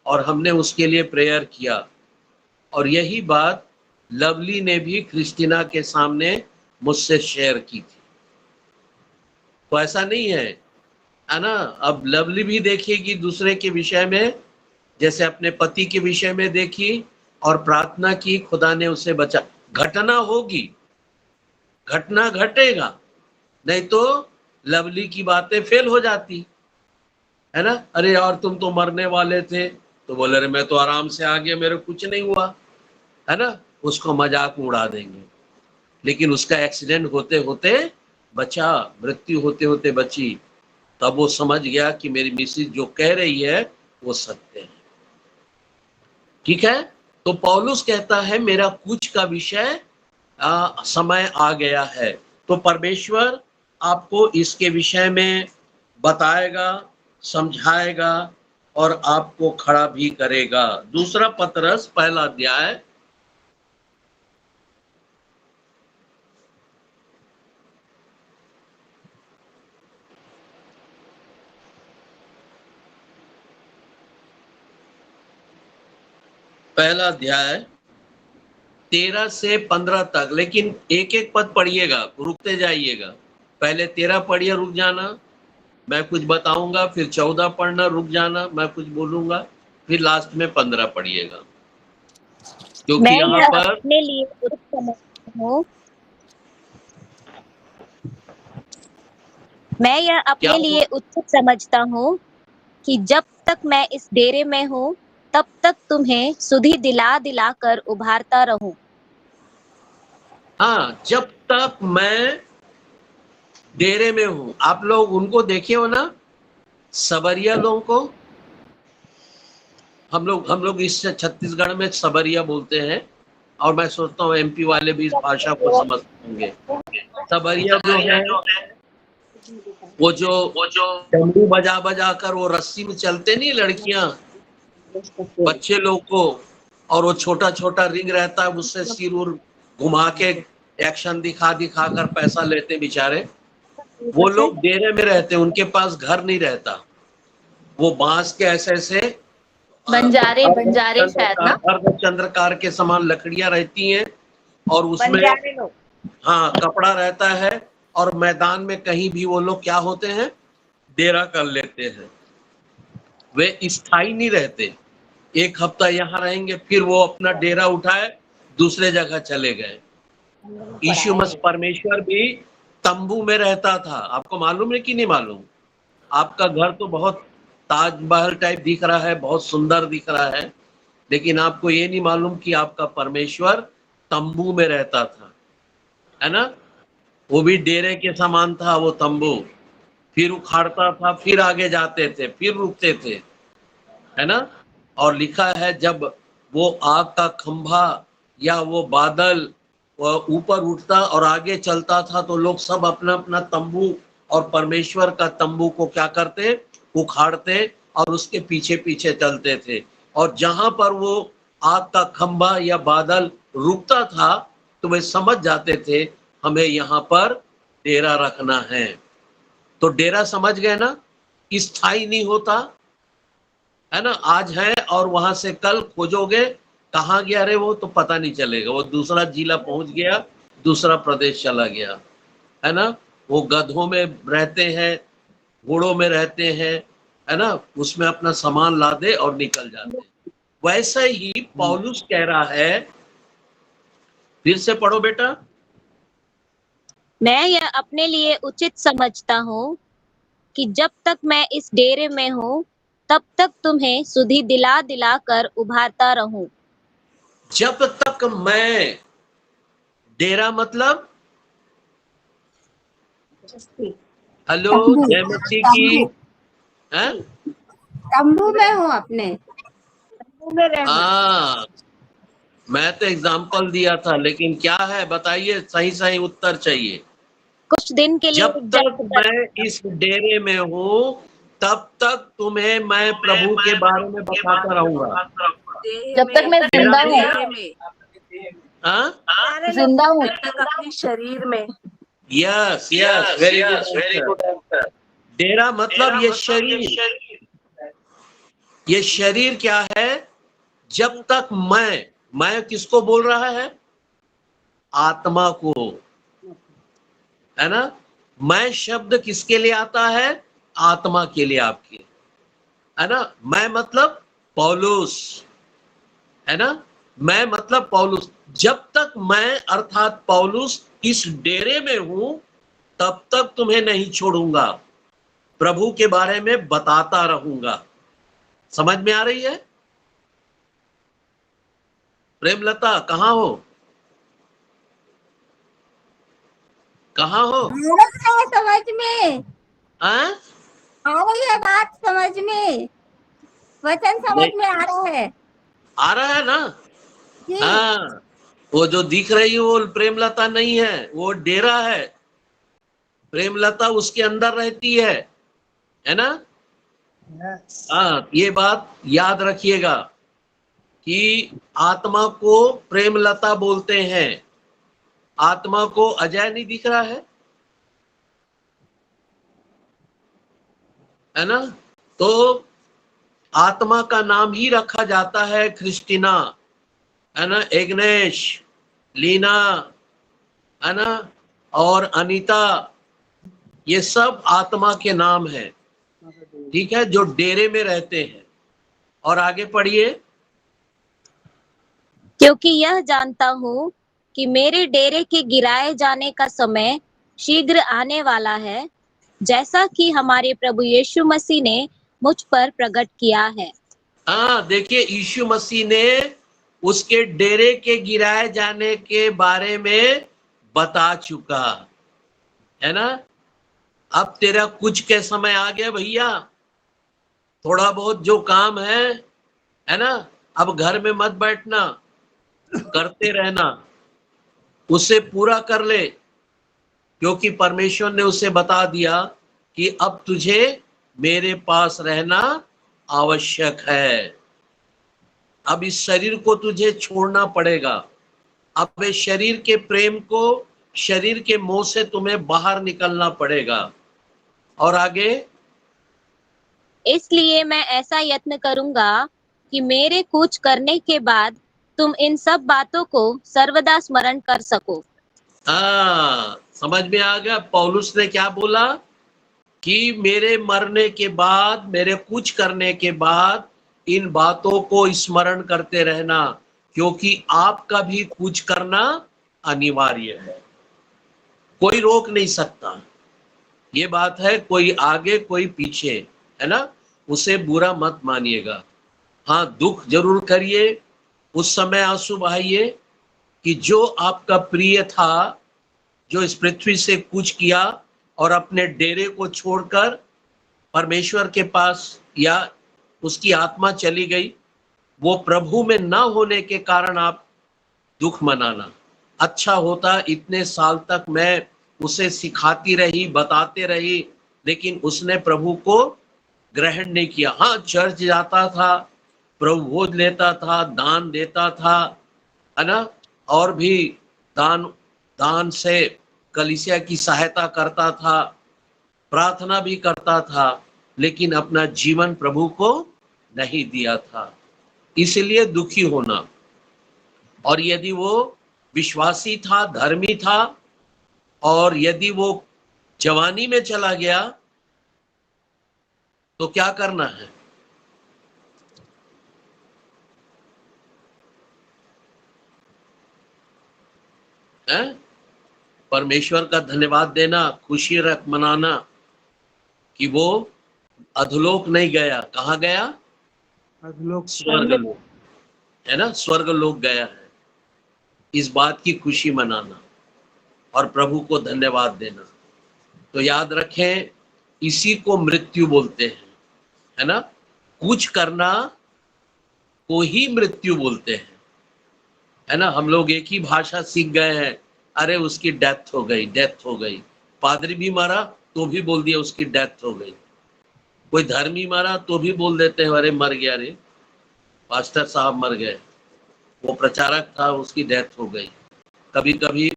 और हमने उसके लिए प्रेयर किया। और यही बात लवली ने भी क्रिस्टीना के सामने मुझसे शेयर की थी। तो ऐसा नहीं है है ना। अब लवली भी देखेगी दूसरे के विषय में, जैसे अपने पति के विषय में देखी और प्रार्थना की, खुदा ने उसे बचा। घटना होगी, घटना घटेगा, नहीं तो लवली की बातें फेल हो जाती है ना। अरे यार तुम तो मरने वाले थे, तो बोले अरे मैं तो आराम से आ गया, मेरे कुछ नहीं हुआ, है ना। उसको मजाक में उड़ा देंगे। लेकिन उसका एक्सीडेंट होते होते बचा, मृत्यु होते होते बची। तब वो समझ गया कि मेरी मिसेज जो कह रही है वो सत्य है। ठीक है, तो पौलुस कहता है मेरा कुछ का विषय समय आ गया है। तो परमेश्वर आपको इसके विषय में बताएगा, समझाएगा और आपको खड़ा भी करेगा। दूसरा पतरस पहला अध्याय पहला अध्याय 13 से 15 तक, लेकिन एक एक पद पढ़िएगा, रुकते जाइएगा। पहले 13 पढ़िए, रुक जाना, मैं कुछ बताऊंगा, फिर 14 पढ़ना, रुक जाना, मैं कुछ बोलूंगा, फिर लास्ट में 15 पढ़िएगा, क्योंकि मैं यहाँ यह पर अपने लिए उचित समझता हूँ मैं यह अपने क्या लिए उचित समझता हूँ कि जब तक मैं इस डेरे में हूँ तब तक तुम्हें सुधि दिला दिला कर उभारता रहूं। हाँ, जब तक मैं डेरे में हूं। आप लोग उनको देखे हो ना, सबरिया लोगों को। हम लोग इस छत्तीसगढ़ में सबरिया बोलते हैं, और मैं सोचता हूँ एमपी वाले भी इस भाषा को समझते होंगे। सबरिया जो है वो जो डमरू बजा बजा कर वो रस्सी में चलते नहीं लड़कियां, बच्चे लोग को, और वो छोटा छोटा रिंग रहता है, उससे सिर उर घुमा के एक्शन दिखा दिखा कर पैसा लेते बेचारे। वो लोग डेरे में रहते, उनके पास घर नहीं रहता। वो बांस के ऐसे ऐसे बंजारे शायद ना। अर्धचंद्रकार के समान लकड़ियां रहती हैं, और उसमें बंजारे लोग। हाँ कपड़ा रहता है, और मैदान में कहीं भी वो लोग क्या होते हैं, डेरा कर लेते हैं। वे स्थायी नहीं रहते, एक हफ्ता यहाँ रहेंगे, फिर वो अपना डेरा उठाए दूसरे जगह चले गए। यीशु मसीह परमेश्वर भी तंबू में रहता था। आपको मालूम है कि नहीं मालूम? आपका घर तो बहुत ताजमहल टाइप दिख रहा है, बहुत सुंदर दिख रहा है, लेकिन आपको ये नहीं मालूम कि आपका परमेश्वर तंबू में रहता था, है ना। वो भी डेरे के समान था वो तंबू, फिर उखाड़ता था, फिर आगे जाते थे, फिर रुकते थे, है ना। और लिखा है जब वो आग का खंभा या वो बादल ऊपर उठता और आगे चलता था, तो लोग सब अपना अपना तंबू और परमेश्वर का तंबू को क्या करते, उखाड़ते और उसके पीछे पीछे चलते थे। और जहां पर वो आग का खंभा या बादल रुकता था, तो वे समझ जाते थे हमें यहाँ पर डेरा रखना है। तो डेरा समझ गए ना, स्थायी नहीं होता, है ना। आज है और वहां से कल खोजोगे कहाँ गया रे वो, तो पता नहीं चलेगा। वो दूसरा जिला पहुंच गया, दूसरा प्रदेश चला गया, है ना। वो गधों में रहते हैं, घोड़ों में रहते हैं, है ना, उसमें अपना सामान लादे और निकल जाते। वैसे ही पौलुस कह रहा है, फिर से पढ़ो बेटा। मैं यह अपने लिए उचित समझता हूँ कि जब तक मैं इस डेरे में हूँ तब तक तुम्हें सुधि दिला दिला कर उभारता रहूं। जब तक मैं, डेरा मतलब, हेलो जय मसीह की, हैं? तंबू में हूँ अपने। हाँ, मैं तो एग्जाम्पल दिया था, लेकिन क्या है बताइए, सही सही उत्तर चाहिए। कुछ दिन के लिए जब तक मैं इस डेरे में हूँ तब तक तुम्हें मैं प्रभु के बारे में बताता रहूंगा। जब तक मैं जिंदा हूँ, जिंदा हूँ अपने शरीर में। Yes yes, very good answer. डेरा मतलब ये शरीर। ये शरीर क्या है? जब तक मैं किसको बोल रहा है? आत्मा को, है ना। मैं शब्द किसके लिए आता है? आत्मा के लिए आपकी, है ना। मैं मतलब पौलुस, है ना, मैं मतलब पौलुस। जब तक मैं अर्थात पौलुस इस डेरे में हूं तब तक तुम्हें नहीं छोड़ूंगा, प्रभु के बारे में बताता रहूंगा। समझ में आ रही है? प्रेमलता कहाँ हो, कहाँ हो? आ रहा है समझ में, आ? आ रही है बात समझ में, वचन समझ में आ रहा है आ रहा है ना? जी। हाँ, वो जो दिख रही है वो प्रेमलता नहीं है, वो डेरा है। प्रेमलता उसके अंदर रहती है ना। हाँ, ये बात याद रखिएगा कि आत्मा को प्रेमलता बोलते हैं। आत्मा को अजय नहीं दिख रहा है ना। तो आत्मा का नाम ही रखा जाता है क्रिस्टीना, है ना, एग्नेश, लीना, है ना, और अनीता, ये सब आत्मा के नाम है, ठीक है, जो डेरे में रहते हैं। और आगे पढ़िए। क्योंकि यह जानता हूँ कि मेरे डेरे के गिराए जाने का समय शीघ्र आने वाला है, जैसा कि हमारे प्रभु यीशु मसीह ने मुझ पर प्रकट किया है। हाँ, देखिए, यीशु मसीह ने उसके डेरे के गिराए जाने के बारे में बता चुका है ना। अब तेरा कुछ के समय आ गया भैया, थोड़ा बहुत जो काम है ना, अब घर में मत बैठना, करते रहना, उसे पूरा कर ले, क्योंकि परमेश्वर ने उसे बता दिया कि अब तुझे मेरे पास रहना आवश्यक है। अब इस शरीर को तुझे छोड़ना पड़ेगा। अब इस शरीर के प्रेम को, शरीर के मोह से तुम्हें बाहर निकलना पड़ेगा। और आगे, इसलिए मैं ऐसा यत्न करूंगा कि मेरे कूच करने के बाद तुम इन सब बातों को सर्वदा स्मरण कर सको। समझ में आ गया पौलुस ने क्या बोला कि मेरे मरने के बाद, मेरे कुछ करने के बाद इन बातों को स्मरण करते रहना, क्योंकि आपका भी कुछ करना अनिवार्य है, कोई रोक नहीं सकता। ये बात है, कोई आगे कोई पीछे, है ना, उसे बुरा मत मानिएगा। हाँ, दुख जरूर करिए, उस समय आंसू बहाइए कि जो आपका प्रिय था, जो इस पृथ्वी से कुछ किया और अपने डेरे को छोड़कर परमेश्वर के पास या उसकी आत्मा चली गई, वो प्रभु में ना होने के कारण आप दुख मनाना। अच्छा होता इतने साल तक मैं उसे सिखाती रही, बताते रही, लेकिन उसने प्रभु को ग्रहण नहीं किया। हाँ, चर्च जाता था, प्रभु भोज लेता था, दान देता था, है ना, और भी दान से कलीसिया की सहायता करता था, प्रार्थना भी करता था, लेकिन अपना जीवन प्रभु को नहीं दिया था, इसलिए दुखी होना। और यदि वो विश्वासी था, धर्मी था, और यदि वो जवानी में चला गया तो क्या करना है? परमेश्वर का धन्यवाद देना, खुशी रख मनाना कि वो अधोलोक नहीं गया। कहाँ गया? अधोलोक, स्वर्ग लोक, है ना, स्वर्ग लोक गया है। इस बात की खुशी मनाना और प्रभु को धन्यवाद देना। तो याद रखें, इसी को मृत्यु बोलते हैं, है ना। कुछ करना को ही मृत्यु बोलते हैं, है ना। हम लोग एक ही भाषा सीख गए हैं, अरे उसकी डेथ हो गई, डेथ हो गई। पादरी भी मारा तो भी बोल दिया उसकी डेथ हो गई। कोई धर्मी मारा तो भी बोल देते हैं अरे मर गया, रे पास्टर साहब मर गए, वो प्रचारक था उसकी डेथ हो गई। कभी कभी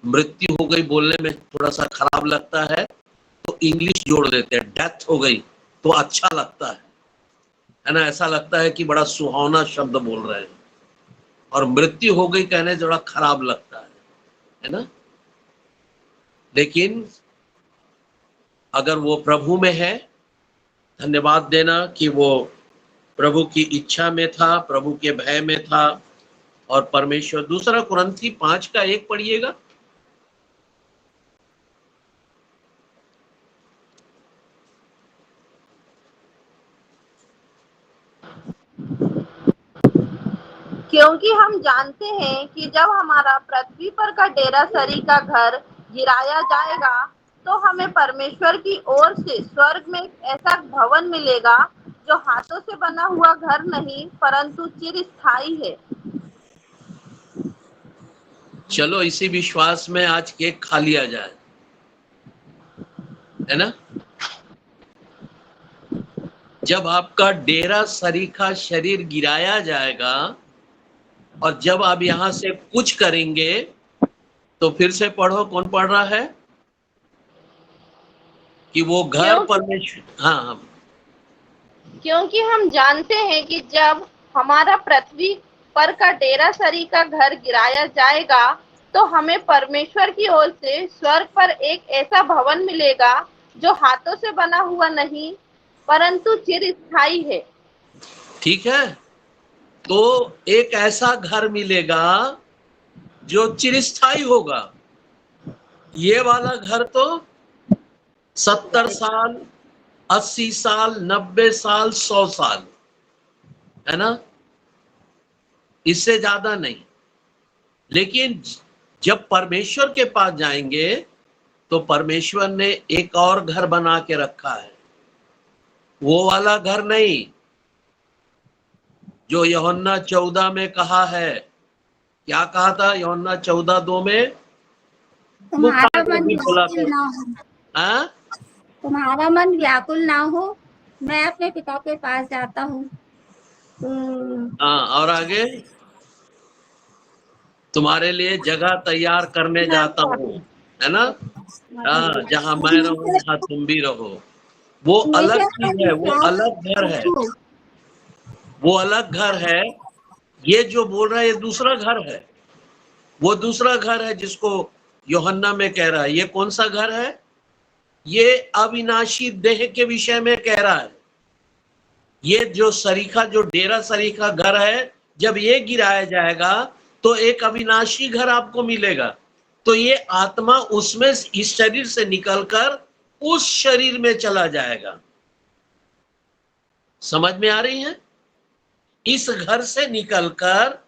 मृत्यु हो गई बोलने में थोड़ा सा खराब लगता है तो इंग्लिश जोड़ देते हैं, डेथ हो गई तो अच्छा लगता है ना, ऐसा लगता है कि बड़ा सुहावना शब्द बोल रहे हैं। और मृत्यु हो गई कहने थोड़ा खराब लगता है ना। लेकिन अगर वो प्रभु में है, धन्यवाद देना कि वो प्रभु की इच्छा में था, प्रभु के भय में था और परमेश्वर। दूसरा कुरिन्थी 5:1 पढ़िएगा। क्योंकि हम जानते हैं कि जब हमारा पृथ्वी पर का डेरा सरी का घर गिराया जाएगा तो हमें परमेश्वर की ओर से स्वर्ग में एक ऐसा भवन मिलेगा जो हाथों से बना हुआ घर नहीं परंतु चिरस्थायी है। चलो इसी विश्वास में आज केक खा लिया जाए, है ना। जब आपका डेरा सरी का शरीर गिराया जाएगा और जब आप यहां से कुछ करेंगे, तो फिर से पढ़ो, कौन पढ़ रहा है, कि वो घर परमेश्वर। हाँ, क्योंकि हम जानते हैं कि जब हमारा पृथ्वी पर का डेरा सरी का घर गिराया जाएगा तो हमें परमेश्वर की ओर से स्वर्ग पर एक ऐसा भवन मिलेगा जो हाथों से बना हुआ नहीं परंतु चिरस्थायी है। ठीक है। तो एक ऐसा घर मिलेगा जो चिरस्थायी होगा। ये वाला घर तो 70 साल, 80 साल, 90 साल, 100 साल, है ना, इससे ज्यादा नहीं। लेकिन जब परमेश्वर के पास जाएंगे तो परमेश्वर ने एक और घर बना के रखा है। वो वाला घर नहीं जो यूहन्ना 14 में कहा है। क्या कहा था यूहन्ना 14:2 में? तुम्हारा मन व्याकुल ना हो। हाँ? तुम्हारा मन व्याकुल ना हो, मैं अपने पिता के पास जाता हूँ। हाँ, और आगे, तुम्हारे लिए जगह तैयार करने जाता हूँ, है ना। हाँ, जहाँ मैं रहूं वहाँ तुम भी रहो। वो अलग चीज है, वो अलग घर है, वो अलग घर है। ये जो बोल रहा है ये दूसरा घर है। वो दूसरा घर है जिसको यूहन्ना में कह रहा है। ये कौन सा घर है? ये अविनाशी देह के विषय में कह रहा है। ये जो सरीखा, जो डेरा सरीखा घर है, जब ये गिराया जाएगा तो एक अविनाशी घर आपको मिलेगा। तो ये आत्मा उसमें, इस शरीर से निकलकर उस शरीर में चला जाएगा। समझ में आ रही है? इस घर से निकलकर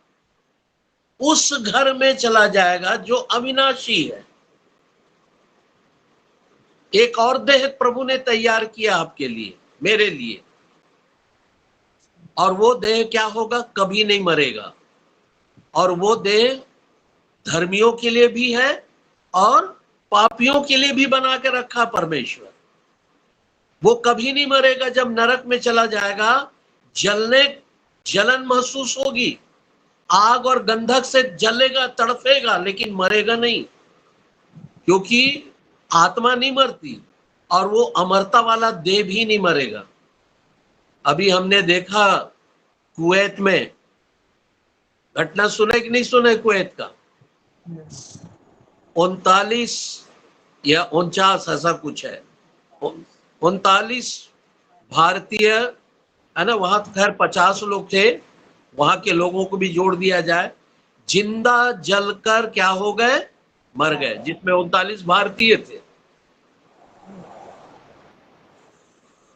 उस घर में चला जाएगा जो अविनाशी है। एक और देह प्रभु ने तैयार किया आपके लिए, मेरे लिए, और वो देह क्या होगा? कभी नहीं मरेगा। और वो देह धर्मियों के लिए भी है और पापियों के लिए भी बना के रखा परमेश्वर। वो कभी नहीं मरेगा। जब नरक में चला जाएगा, जलन महसूस होगी, आग और गंधक से जलेगा, तड़फेगा, लेकिन मरेगा नहीं, क्योंकि आत्मा नहीं मरती और वो अमरता वाला देह भी नहीं मरेगा। अभी हमने देखा कुवैत में घटना, सुने कि नहीं सुने कुवैत का? 39 या 49 ऐसा कुछ है, 39 भारतीय, है ना। वहां तो खैर 50 लोग थे, वहां के लोगों को भी जोड़ दिया जाए, जिंदा जलकर क्या हो गए? मर गए, जिसमें 39 भारतीय थे।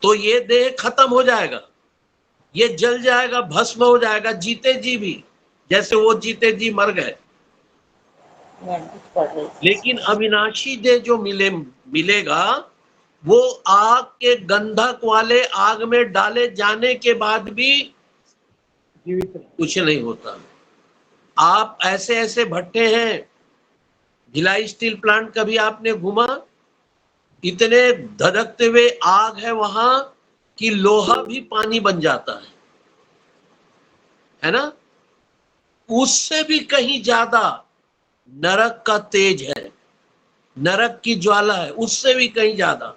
तो ये देह खत्म हो जाएगा, ये जल जाएगा, भस्म हो जाएगा, जीते जी भी, जैसे वो जीते जी मर गए। लेकिन अविनाशी देह जो मिलेगा, वो आग के गंधक वाले आग में डाले जाने के बाद भी कुछ नहीं होता। आप ऐसे ऐसे भट्टे हैं, भिलाई स्टील प्लांट कभी आपने घूमा? इतने धधकते हुए आग है वहां कि लोहा भी पानी बन जाता है ना। उससे भी कहीं ज्यादा नरक का तेज है, नरक की ज्वाला है, उससे भी कहीं ज्यादा।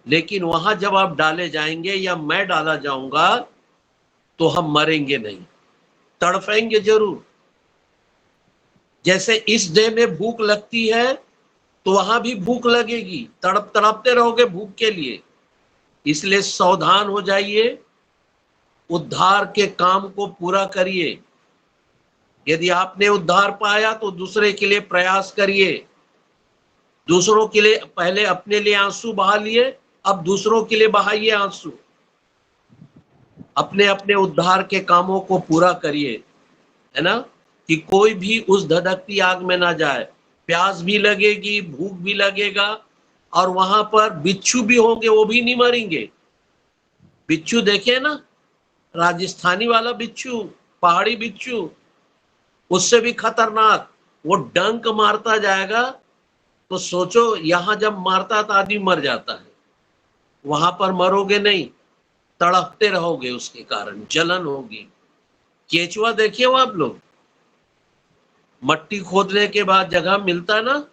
लेकिन वहां जब आप डाले जाएंगे या मैं डाला जाऊंगा तो हम मरेंगे नहीं, तड़फेंगे जरूर। जैसे इस देह में भूख लगती है तो वहां भी भूख लगेगी, तड़पते रहोगे भूख के लिए। इसलिए सावधान हो जाइए, उद्धार के काम को पूरा करिए। यदि आपने उद्धार पाया तो दूसरे के लिए प्रयास करिए। दूसरों के लिए, पहले अपने लिए आंसू बहा लिए, अब दूसरों के लिए बहाइए आंसू। अपने अपने उद्धार के कामों को पूरा करिए, है ना, कि कोई भी उस धधकती आग में ना जाए। प्यास भी लगेगी, भूख भी लगेगा, और वहां पर बिच्छू भी होंगे, वो भी नहीं मरेंगे। बिच्छू देखे ना, राजस्थानी वाला बिच्छू, पहाड़ी बिच्छू, उससे भी खतरनाक, वो डंक मारता जाएगा। तो सोचो, यहां जब मारता तो आदमी मर जाता है, वहां पर मरोगे नहीं, तड़पते रहोगे, उसके कारण जलन होगी। केचुआ देखिए वो आप लोग, मट्टी खोदने के बाद जगह मिलता है ना,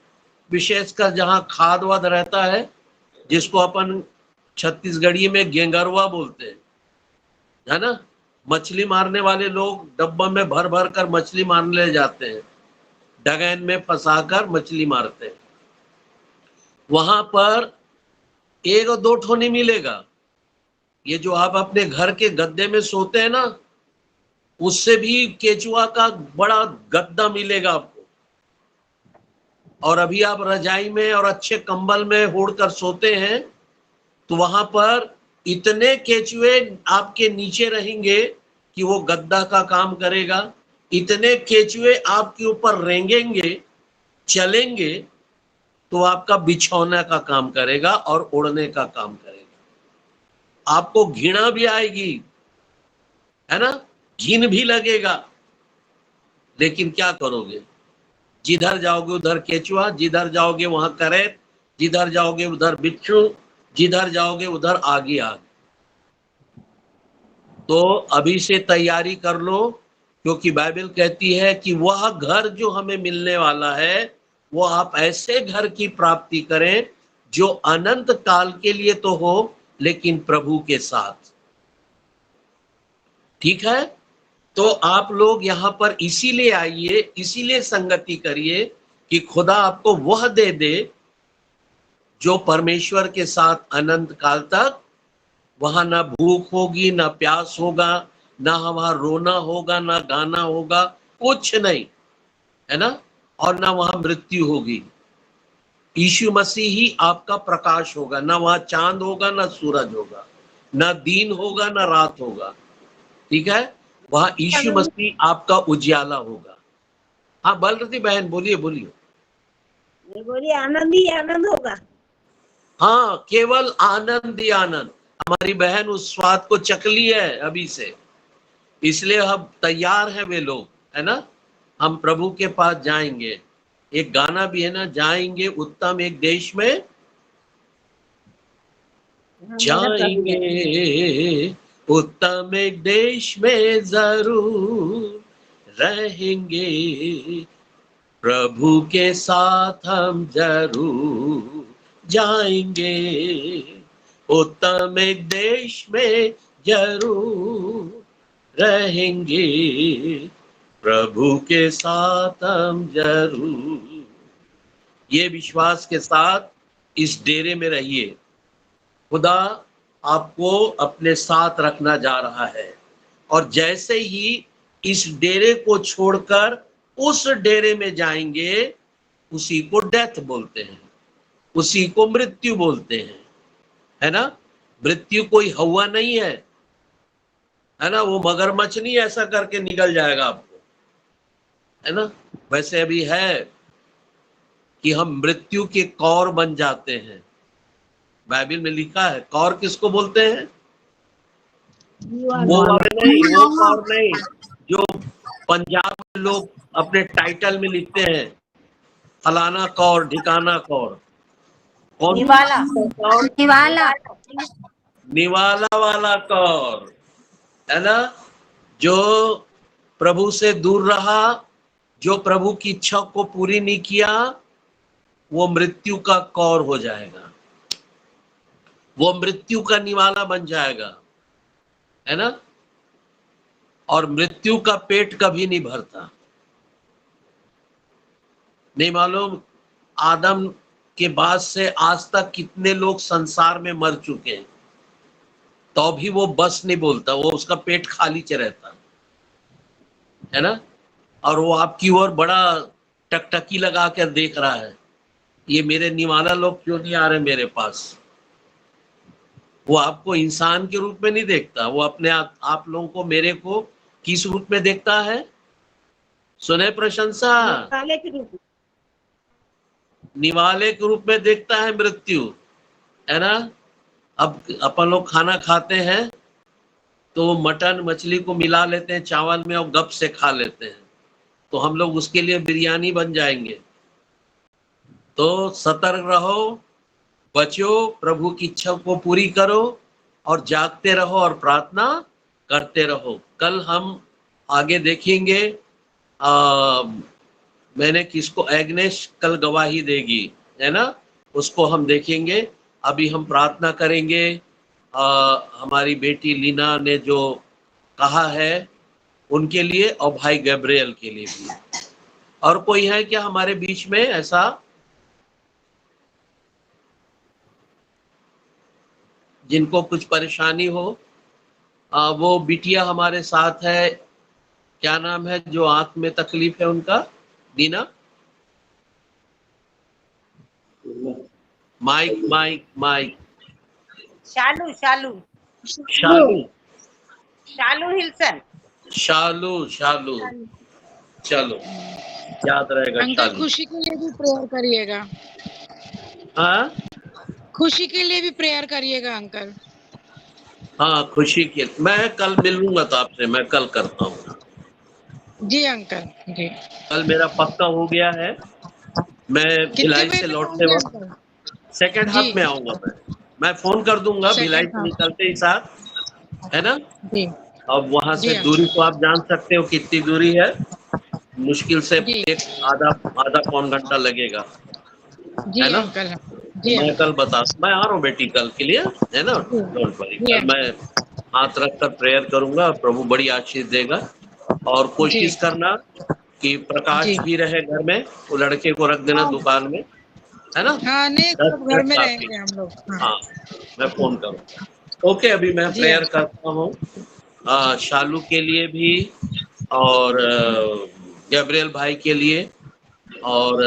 विशेषकर जहां खाद वाद रहता है, जिसको अपन छत्तीसगढ़ी में गेंगरवा बोलते हैं, है ना। मछली मारने वाले लोग डब्बा में भर भर कर मछली मारने ले जाते हैं, डगैन में फंसाकर मछली मारते हैं। वहां पर एक और दो ठो नहीं मिलेगा। ये जो आप अपने घर के गद्दे में सोते हैं ना, उससे भी केचुआ का बड़ा गद्दा मिलेगा आपको। और अभी आप रजाई में और अच्छे कंबल में ओढ़कर सोते हैं, तो वहां पर इतने केचुए आपके नीचे रहेंगे कि वो गद्दा का काम करेगा। इतने केचुए आपके ऊपर रेंगेंगे, चलेंगे, तो आपका बिछौना का काम करेगा और ओढ़ने का काम करेगा। आपको घृणा भी आएगी, है ना, घिन भी लगेगा, लेकिन क्या करोगे? जिधर जाओगे उधर केचुआ, जिधर जाओगे वहां करेत, जिधर जाओगे उधर बिच्छू, जिधर जाओगे उधर आगे आग। तो अभी से तैयारी कर लो, क्योंकि बाइबल कहती है कि वह घर जो हमें मिलने वाला है, वो आप ऐसे घर की प्राप्ति करें जो अनंत काल के लिए तो हो, लेकिन प्रभु के साथ। ठीक है, तो आप लोग यहां पर इसीलिए आइए, इसीलिए संगति करिए कि खुदा आपको वह दे दे जो परमेश्वर के साथ अनंत काल तक, वहां ना भूख होगी, ना प्यास होगा, ना वहां रोना होगा, ना गाना होगा, कुछ नहीं, है ना, और ना वहां मृत्यु होगी। यीशु मसीह ही आपका प्रकाश होगा, ना वहां चांद होगा, ना सूरज होगा, ना दिन होगा, ना रात होगा। ठीक है, वहां यीशु मसीह आपका उजियाला होगा। हाँ बलरती बहन, बोलिए बोलिए। बोलिए, आनंद ही आनंद होगा। हाँ, केवल आनंद ही आनंद। हमारी बहन उस स्वाद को चखली है अभी से, इसलिए हम तैयार हैं वे लोग, है ना। हम प्रभु के पास जाएंगे। एक गाना भी है ना, जाएंगे उत्तम एक देश में, जाएंगे उत्तम एक देश में जरूर रहेंगे, प्रभु के साथ हम जरूर जाएंगे, उत्तम एक देश में जरूर रहेंगे, प्रभु के साथ हम जरूर। ये विश्वास के साथ इस डेरे में रहिए। खुदा आपको अपने साथ रखना जा रहा है, और जैसे ही इस डेरे को छोड़कर उस डेरे में जाएंगे, उसी को डेथ बोलते हैं, उसी को मृत्यु बोलते हैं, है ना। मृत्यु कोई हवा नहीं है, है ना, वो मगरमच्छ नहीं ऐसा करके निकल जाएगा आपको, है ना। वैसे अभी है कि हम मृत्यु के कौर बन जाते हैं। बाइबल में लिखा है, कौर किसको बोलते हैं? वो वाले नहीं, वो कौर नहीं जो पंजाब में लोग अपने टाइटल में लिखते हैं, फलाना कौर, ढिकाना कौर। कौन? निवाला। निवाला। निवाला वाला कौर, है ना, जो प्रभु से दूर रहा, जो प्रभु की इच्छा को पूरी नहीं किया, वो मृत्यु का कौर हो जाएगा, वो मृत्यु का निवाला बन जाएगा, है ना। और मृत्यु का पेट कभी नहीं भरता। नहीं मालूम आदम के बाद से आज तक कितने लोग संसार में मर चुके हैं, तो भी वो बस नहीं बोलता, वो उसका पेट खाली च रहता है ना। और वो आपकी ओर बड़ा टकटकी लगा कर देख रहा है, ये मेरे निवाला लोग क्यों नहीं आ रहे मेरे पास। वो आपको इंसान के रूप में नहीं देखता, वो अपने आप लोगों को, मेरे को किस रूप में देखता है? सुने प्रशंसा, निवाले के रूप में देखता है मृत्यु, है ना। अब अपन लोग खाना खाते हैं तो मटन मछली को मिला लेते हैं चावल में और गप से खा लेते हैं, तो हम लोग उसके लिए बिरयानी बन जाएंगे। तो सतर्क रहो, बचो, प्रभु की इच्छा को पूरी करो और जागते रहो और प्रार्थना करते रहो। कल हम आगे देखेंगे, मैंने किसको, एग्नेश कल गवाही देगी, है ना, उसको हम देखेंगे। अभी हम प्रार्थना करेंगे हमारी बेटी लीना ने जो कहा है उनके लिए और भाई गैब्रियल के लिए भी। और कोई है क्या हमारे बीच में ऐसा? जिनको कुछ परेशानी हो? वो बिटिया हमारे साथ है, क्या नाम है जो आंख में तकलीफ है उनका? दीना, माइक माइक माइक। शालू शालू शालू शालू हिल्सन। शालू शालू, चलो याद रहेगा। अंकल खुशी के लिए भी प्रेयर करिएगा। हाँ, खुशी के लिए भी प्रेयर करिएगा अंकल। हाँ, खुशी के, मैं कल मिलूंगा तो आपसे, मैं कल करता हूँ। जी अंकल, जी कल मेरा पक्का हो गया है, मैं भिलाई से लौटते वक्त सेकंड हाफ में आऊंगा। मैं फोन कर दूंगा भिलाई से निकलते ही साथ, है ना। जी। अब वहां से दूरी तो आप जान सकते हो कितनी दूरी है, मुश्किल से एक आधा पौन घंटा लगेगा, है ना। अंकल, मैं कल मैं आ रहा हूँ बेटी कल के लिए, है ना। डोंट वरी, कल मैं हाथ रख कर प्रेयर करूंगा, प्रभु बड़ी आशीष देगा। और कोशिश करना कि प्रकाश भी रहे घर में, वो लड़के को रख देना दुकान में, है ना। हाँ, नहीं सब घर में रहेंगे हम लोग। हाँ, मैं फोन करूँगा। ओके, अभी मैं प्रेयर करता हूँ शालू के लिए भी और गैब्रियल भाई के लिए, और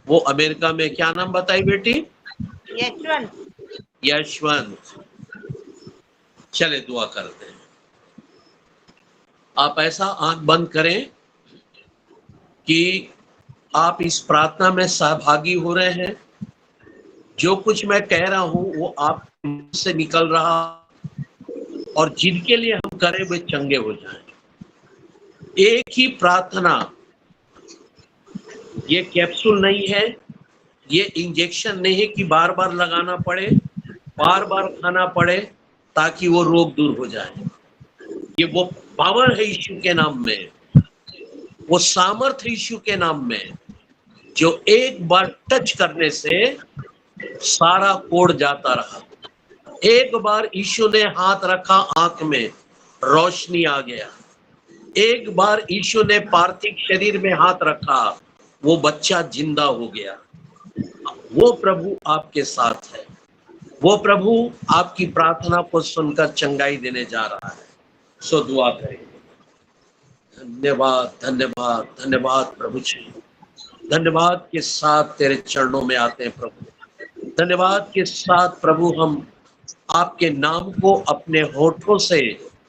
वो अमेरिका में क्या नाम बताई बेटी? यशवंत। चले दुआ करते हैं। आप ऐसा आंख बंद करें कि आप इस प्रार्थना में सहभागी हो रहे हैं। जो कुछ मैं कह रहा हूं वो आप से निकल रहा, और जिनके लिए हम करें वे चंगे हो जाएं। एक ही प्रार्थना, ये कैप्सूल नहीं है, ये इंजेक्शन नहीं है कि बार बार लगाना पड़े, बार बार खाना पड़े ताकि वो रोग दूर हो जाए। ये वो पावर है यीशु के नाम में, वो सामर्थ्य यीशु के नाम में, जो एक बार टच करने से सारा कोड़ जाता रहा। एक बार यीशु ने हाथ रखा, आंख में रोशनी आ गया। एक बार यीशु ने पार्थिव शरीर में हाथ रखा, वो बच्चा जिंदा हो गया। वो प्रभु आपके साथ है, वो प्रभु आपकी प्रार्थना को सुनकर चंगाई देने जा रहा है। सो दुआ करें। धन्यवाद धन्यवाद धन्यवाद प्रभु जी, धन्यवाद के साथ तेरे चरणों में आते हैं प्रभु। धन्यवाद के साथ प्रभु हम आपके नाम को अपने होठों से,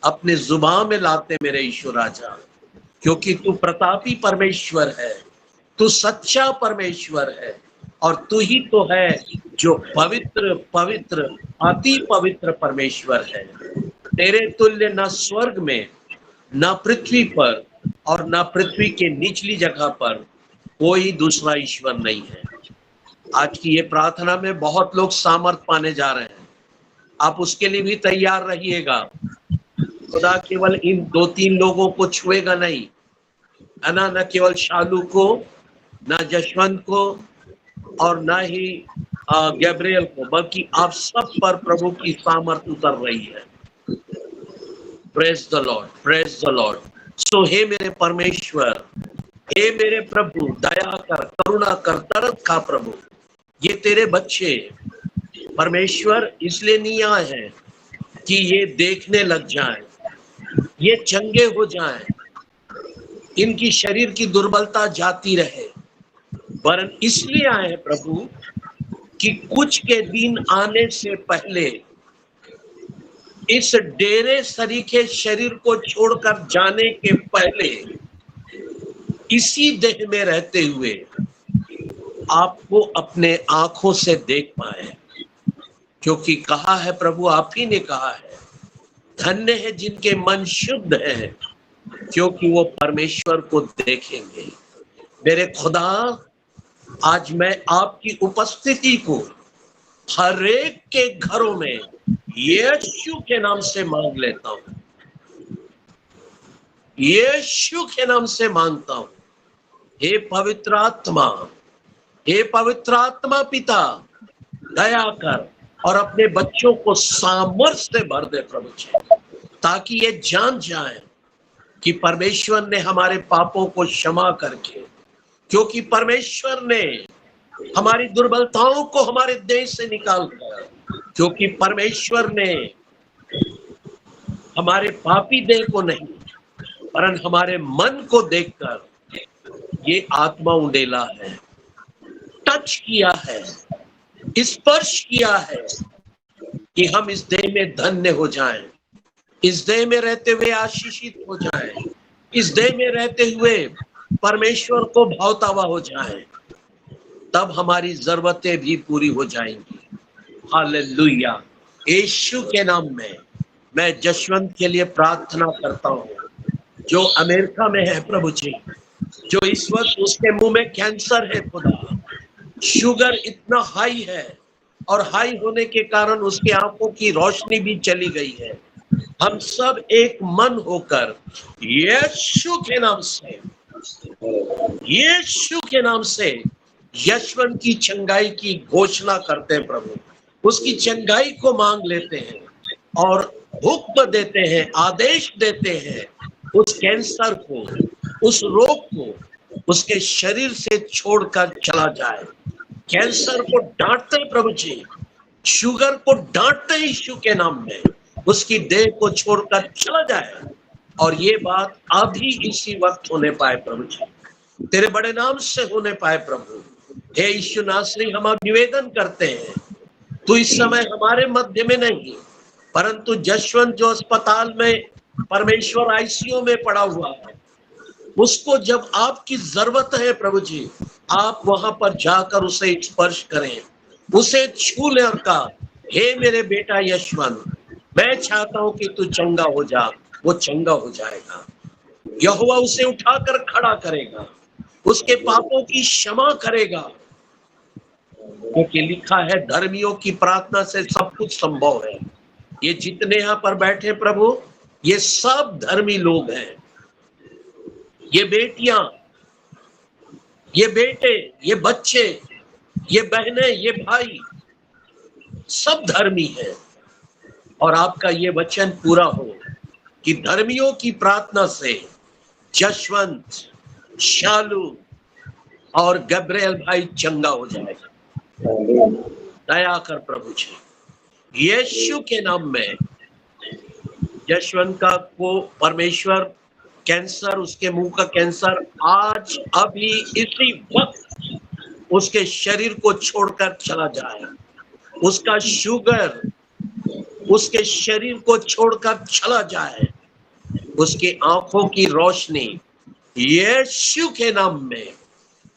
अपने जुबान में लाते मेरे ईश्वर राजा, क्योंकि तू प्रतापी परमेश्वर है, तू सच्चा परमेश्वर है, और तू ही तो है जो पवित्र पवित्र अति पवित्र परमेश्वर है। तेरे तुल्य न स्वर्ग में, न पृथ्वी पर, और न पृथ्वी के निचली जगह पर कोई दूसरा ईश्वर नहीं है। आज की ये प्रार्थना में बहुत लोग सामर्थ पाने जा रहे हैं, आप उसके लिए भी तैयार रहिएगा। खुदा केवल इन 2-3 लोगों को छुएगा नहीं, है ना, न केवल शालू को, न जशवंत को, और न ही गैब्रियल को, बल्कि आप सब पर प्रभु की सामर्थ उतर रही है। Praise the lord, praise the lord. So हे मेरे परमेश्वर, हे मेरे प्रभु, दया कर, करुणा कर, तरस खा प्रभु। ये तेरे बच्चे परमेश्वर इसलिए नहीं आए हैं कि ये देखने लग जाएं, ये चंगे हो जाएं, इनकी शरीर की दुर्बलता जाती रहे, वरन इसलिए आए हैं प्रभु कि कुछ के दिन आने से पहले इस डेरे सरीखे शरीर को छोड़कर जाने के पहले इसी देह में रहते हुए आपको अपने आंखों से देख पाए, क्योंकि कहा है प्रभु, आप ही ने कहा है, धन्य है जिनके मन शुद्ध है क्योंकि वो परमेश्वर को देखेंगे। मेरे खुदा, आज मैं आपकी उपस्थिति को हर एक के घरों में यीशु के नाम से मांग लेता हूं, यीशु के नाम से मांगता हूं। हे पवित्र आत्मा, हे पवित्र आत्मा पिता, दया कर और अपने बच्चों को सामर्थ्य से भर दे प्रभु जी, ताकि ये जान जाएं कि परमेश्वर ने हमारे पापों को क्षमा करके, क्योंकि परमेश्वर ने हमारी दुर्बलताओं को हमारे देश से निकाल कर, क्योंकि परमेश्वर ने हमारे पापी देह को नहीं परंतु हमारे मन को देखकर ये आत्मा उंडेला है, टच किया है, स्पर्श किया है कि हम इस देह में धन्य हो जाएं, इस देह में रहते हुए आशीषित हो जाएं, इस देह में रहते हुए परमेश्वर को भावतावा हो जाएं, तब हमारी जरूरतें भी पूरी हो जाएंगी। हालेलुया। यीशु के नाम में मैं जशवंत के लिए प्रार्थना करता हूँ, जो अमेरिका में है प्रभु जी, जो इस वक्त उसके मुंह में कैंसर है खुदा, शुगर इतना हाई है और हाई होने के कारण उसकी आंखों की रोशनी भी चली गई है। हम सब एक मन होकर यीशु के नाम से, यीशु के नाम से यशवंत की चंगाई की घोषणा करते हैं प्रभु, उसकी चंगाई को मांग लेते हैं और हुक्म देते हैं, आदेश देते हैं उस कैंसर को, उस रोग को उसके शरीर से छोड़कर चला जाए। कैंसर को डांटते प्रभु जी, शुगर को डांटते यीशु के नाम में, उसकी देह को छोड़कर चला जाए और ये बात अभी इसी वक्त होने पाए प्रभु जी, तेरे बड़े नाम से होने पाए प्रभु। हे यीशु नासरी, हम अब निवेदन करते हैं, तू इस समय हमारे मध्य में नहीं, परंतु जशवंत जो अस्पताल में परमेश्वर आईसीयू में पड़ा हुआ है, उसको जब आपकी जरूरत है प्रभु जी, आप वहां पर जाकर उसे स्पर्श करें, उसे छू ले और कहा, हे मेरे बेटा यशवंत, मैं चाहता हूं कि तू चंगा हो जा। वो चंगा हो जाएगा। यहोवा उसे उठाकर खड़ा करेगा, उसके पापों की क्षमा करेगा, क्योंकि लिखा है धर्मियों की प्रार्थना से सब कुछ संभव है। ये जितने यहाँ पर बैठे प्रभु, ये सब धर्मी लोग हैं, ये बेटियां, ये बेटे, ये बच्चे, ये बहनें, ये भाई, सब धर्मी हैं। और आपका ये वचन पूरा हो कि धर्मियों की प्रार्थना से जशवंत, शालू और गब्रियल भाई चंगा हो जाएगा। दया कर प्रभु जी, यीशु के नाम में जशवंत का को परमेश्वर कैंसर, उसके मुंह का कैंसर आज अभी इसी वक्त उसके शरीर को छोड़कर चला जाए, उसका शुगर उसके शरीर को छोड़कर चला जाए, उसकी आंखों की रोशनी यीशु के नाम में,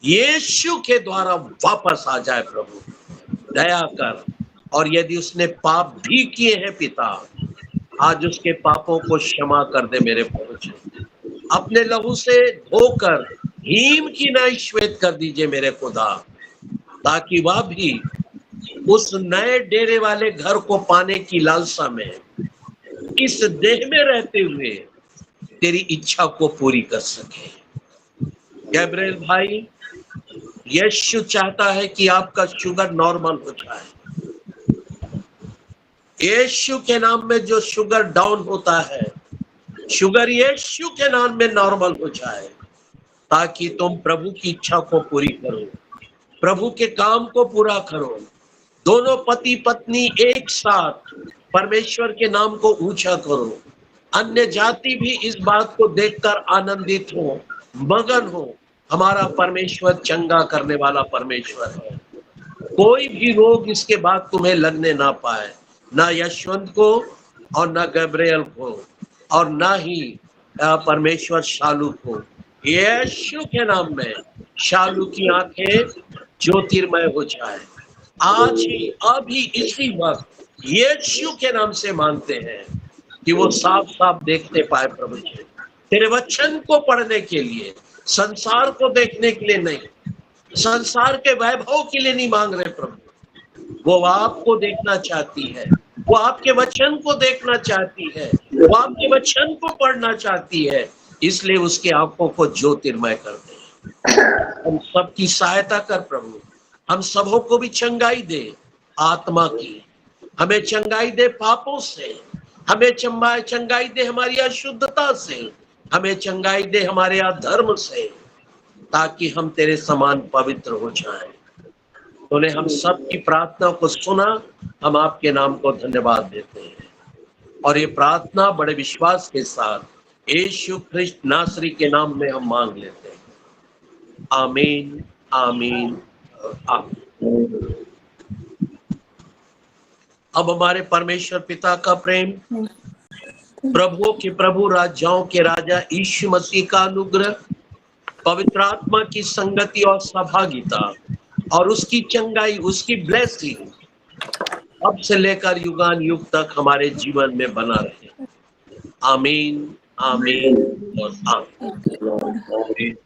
यीशु के द्वारा वापस आ जाए प्रभु। दया कर, और यदि उसने पाप भी किए हैं पिता, आज उसके पापों को क्षमा कर दे मेरे प्रभु जी, अपने लहू से धोकर हिम की नाई श्वेत कर दीजिए मेरे खुदा, ताकि वह भी उस नए डेरे वाले घर को पाने की लालसा में इस देह में रहते हुए तेरी इच्छा को पूरी कर सके। गैब्रियल भाई, यीशु चाहता है कि आपका शुगर नॉर्मल हो जाए। यीशु के नाम में जो शुगर डाउन होता है, शुगर यीशु के नाम में नॉर्मल हो जाए, ताकि तुम प्रभु की इच्छा को पूरी करो। प्रभु के काम को पूरा करो। दोनों पति पत्नी एक साथ परमेश्वर के नाम को ऊंचा करो। अन्य जाति भी इस बात को देखकर आनंदित हो, मगन हो। हमारा परमेश्वर चंगा करने वाला परमेश्वर है। कोई भी रोग इसके बाद तुम्हें लगने ना पाए, ना यशवंत को और ना गब्रियल को और ना ही परमेश्वर शालू को। यीशु के नाम में शालू की आंखें ज्योतिर्मय हो जाए। आज ही अभी इसी वक्त यीशु के नाम से मांगते हैं कि वो साफ साफ देखते पाए। प्रभु जी, तेरे वचन को पढ़ने के लिए, संसार को देखने के लिए नहीं, संसार के वैभव के लिए नहीं मांग रहे प्रभु। वो आपको देखना चाहती है, वो आपके वचन को देखना चाहती है, वो आपके वचन को पढ़ना चाहती है। इसलिए उसकी आंखों को ज्योतिर्मय कर दे। हम सबकी सहायता कर प्रभु। हम सबों को भी चंगाई दे आत्मा की, हमें चंगाई दे पापों से, हमें चंगाई दे हमारी अशुद्धता से, हमें चंगाई दे हमारे अधर्म से, ताकि हम तेरे समान पवित्र हो जाएं। तूने हम सब की प्रार्थना को सुना। हम आपके नाम को धन्यवाद देते हैं और ये प्रार्थना बड़े विश्वास के साथ यीशु ख्रिस्त नासरी के नाम में हम मांग लेते हैं। आमीन, आमीन, आमीन। अब हमारे परमेश्वर पिता का प्रेम, प्रभुओं के प्रभु, राजाओं के राजा यीशु मसीह का अनुग्रह, पवित्र आत्मा की संगति और सहभागिता और उसकी चंगाई, उसकी ब्लेसिंग अब से लेकर युगान युग तक हमारे जीवन में बना रहे। आमीन, आमीन और आमीन।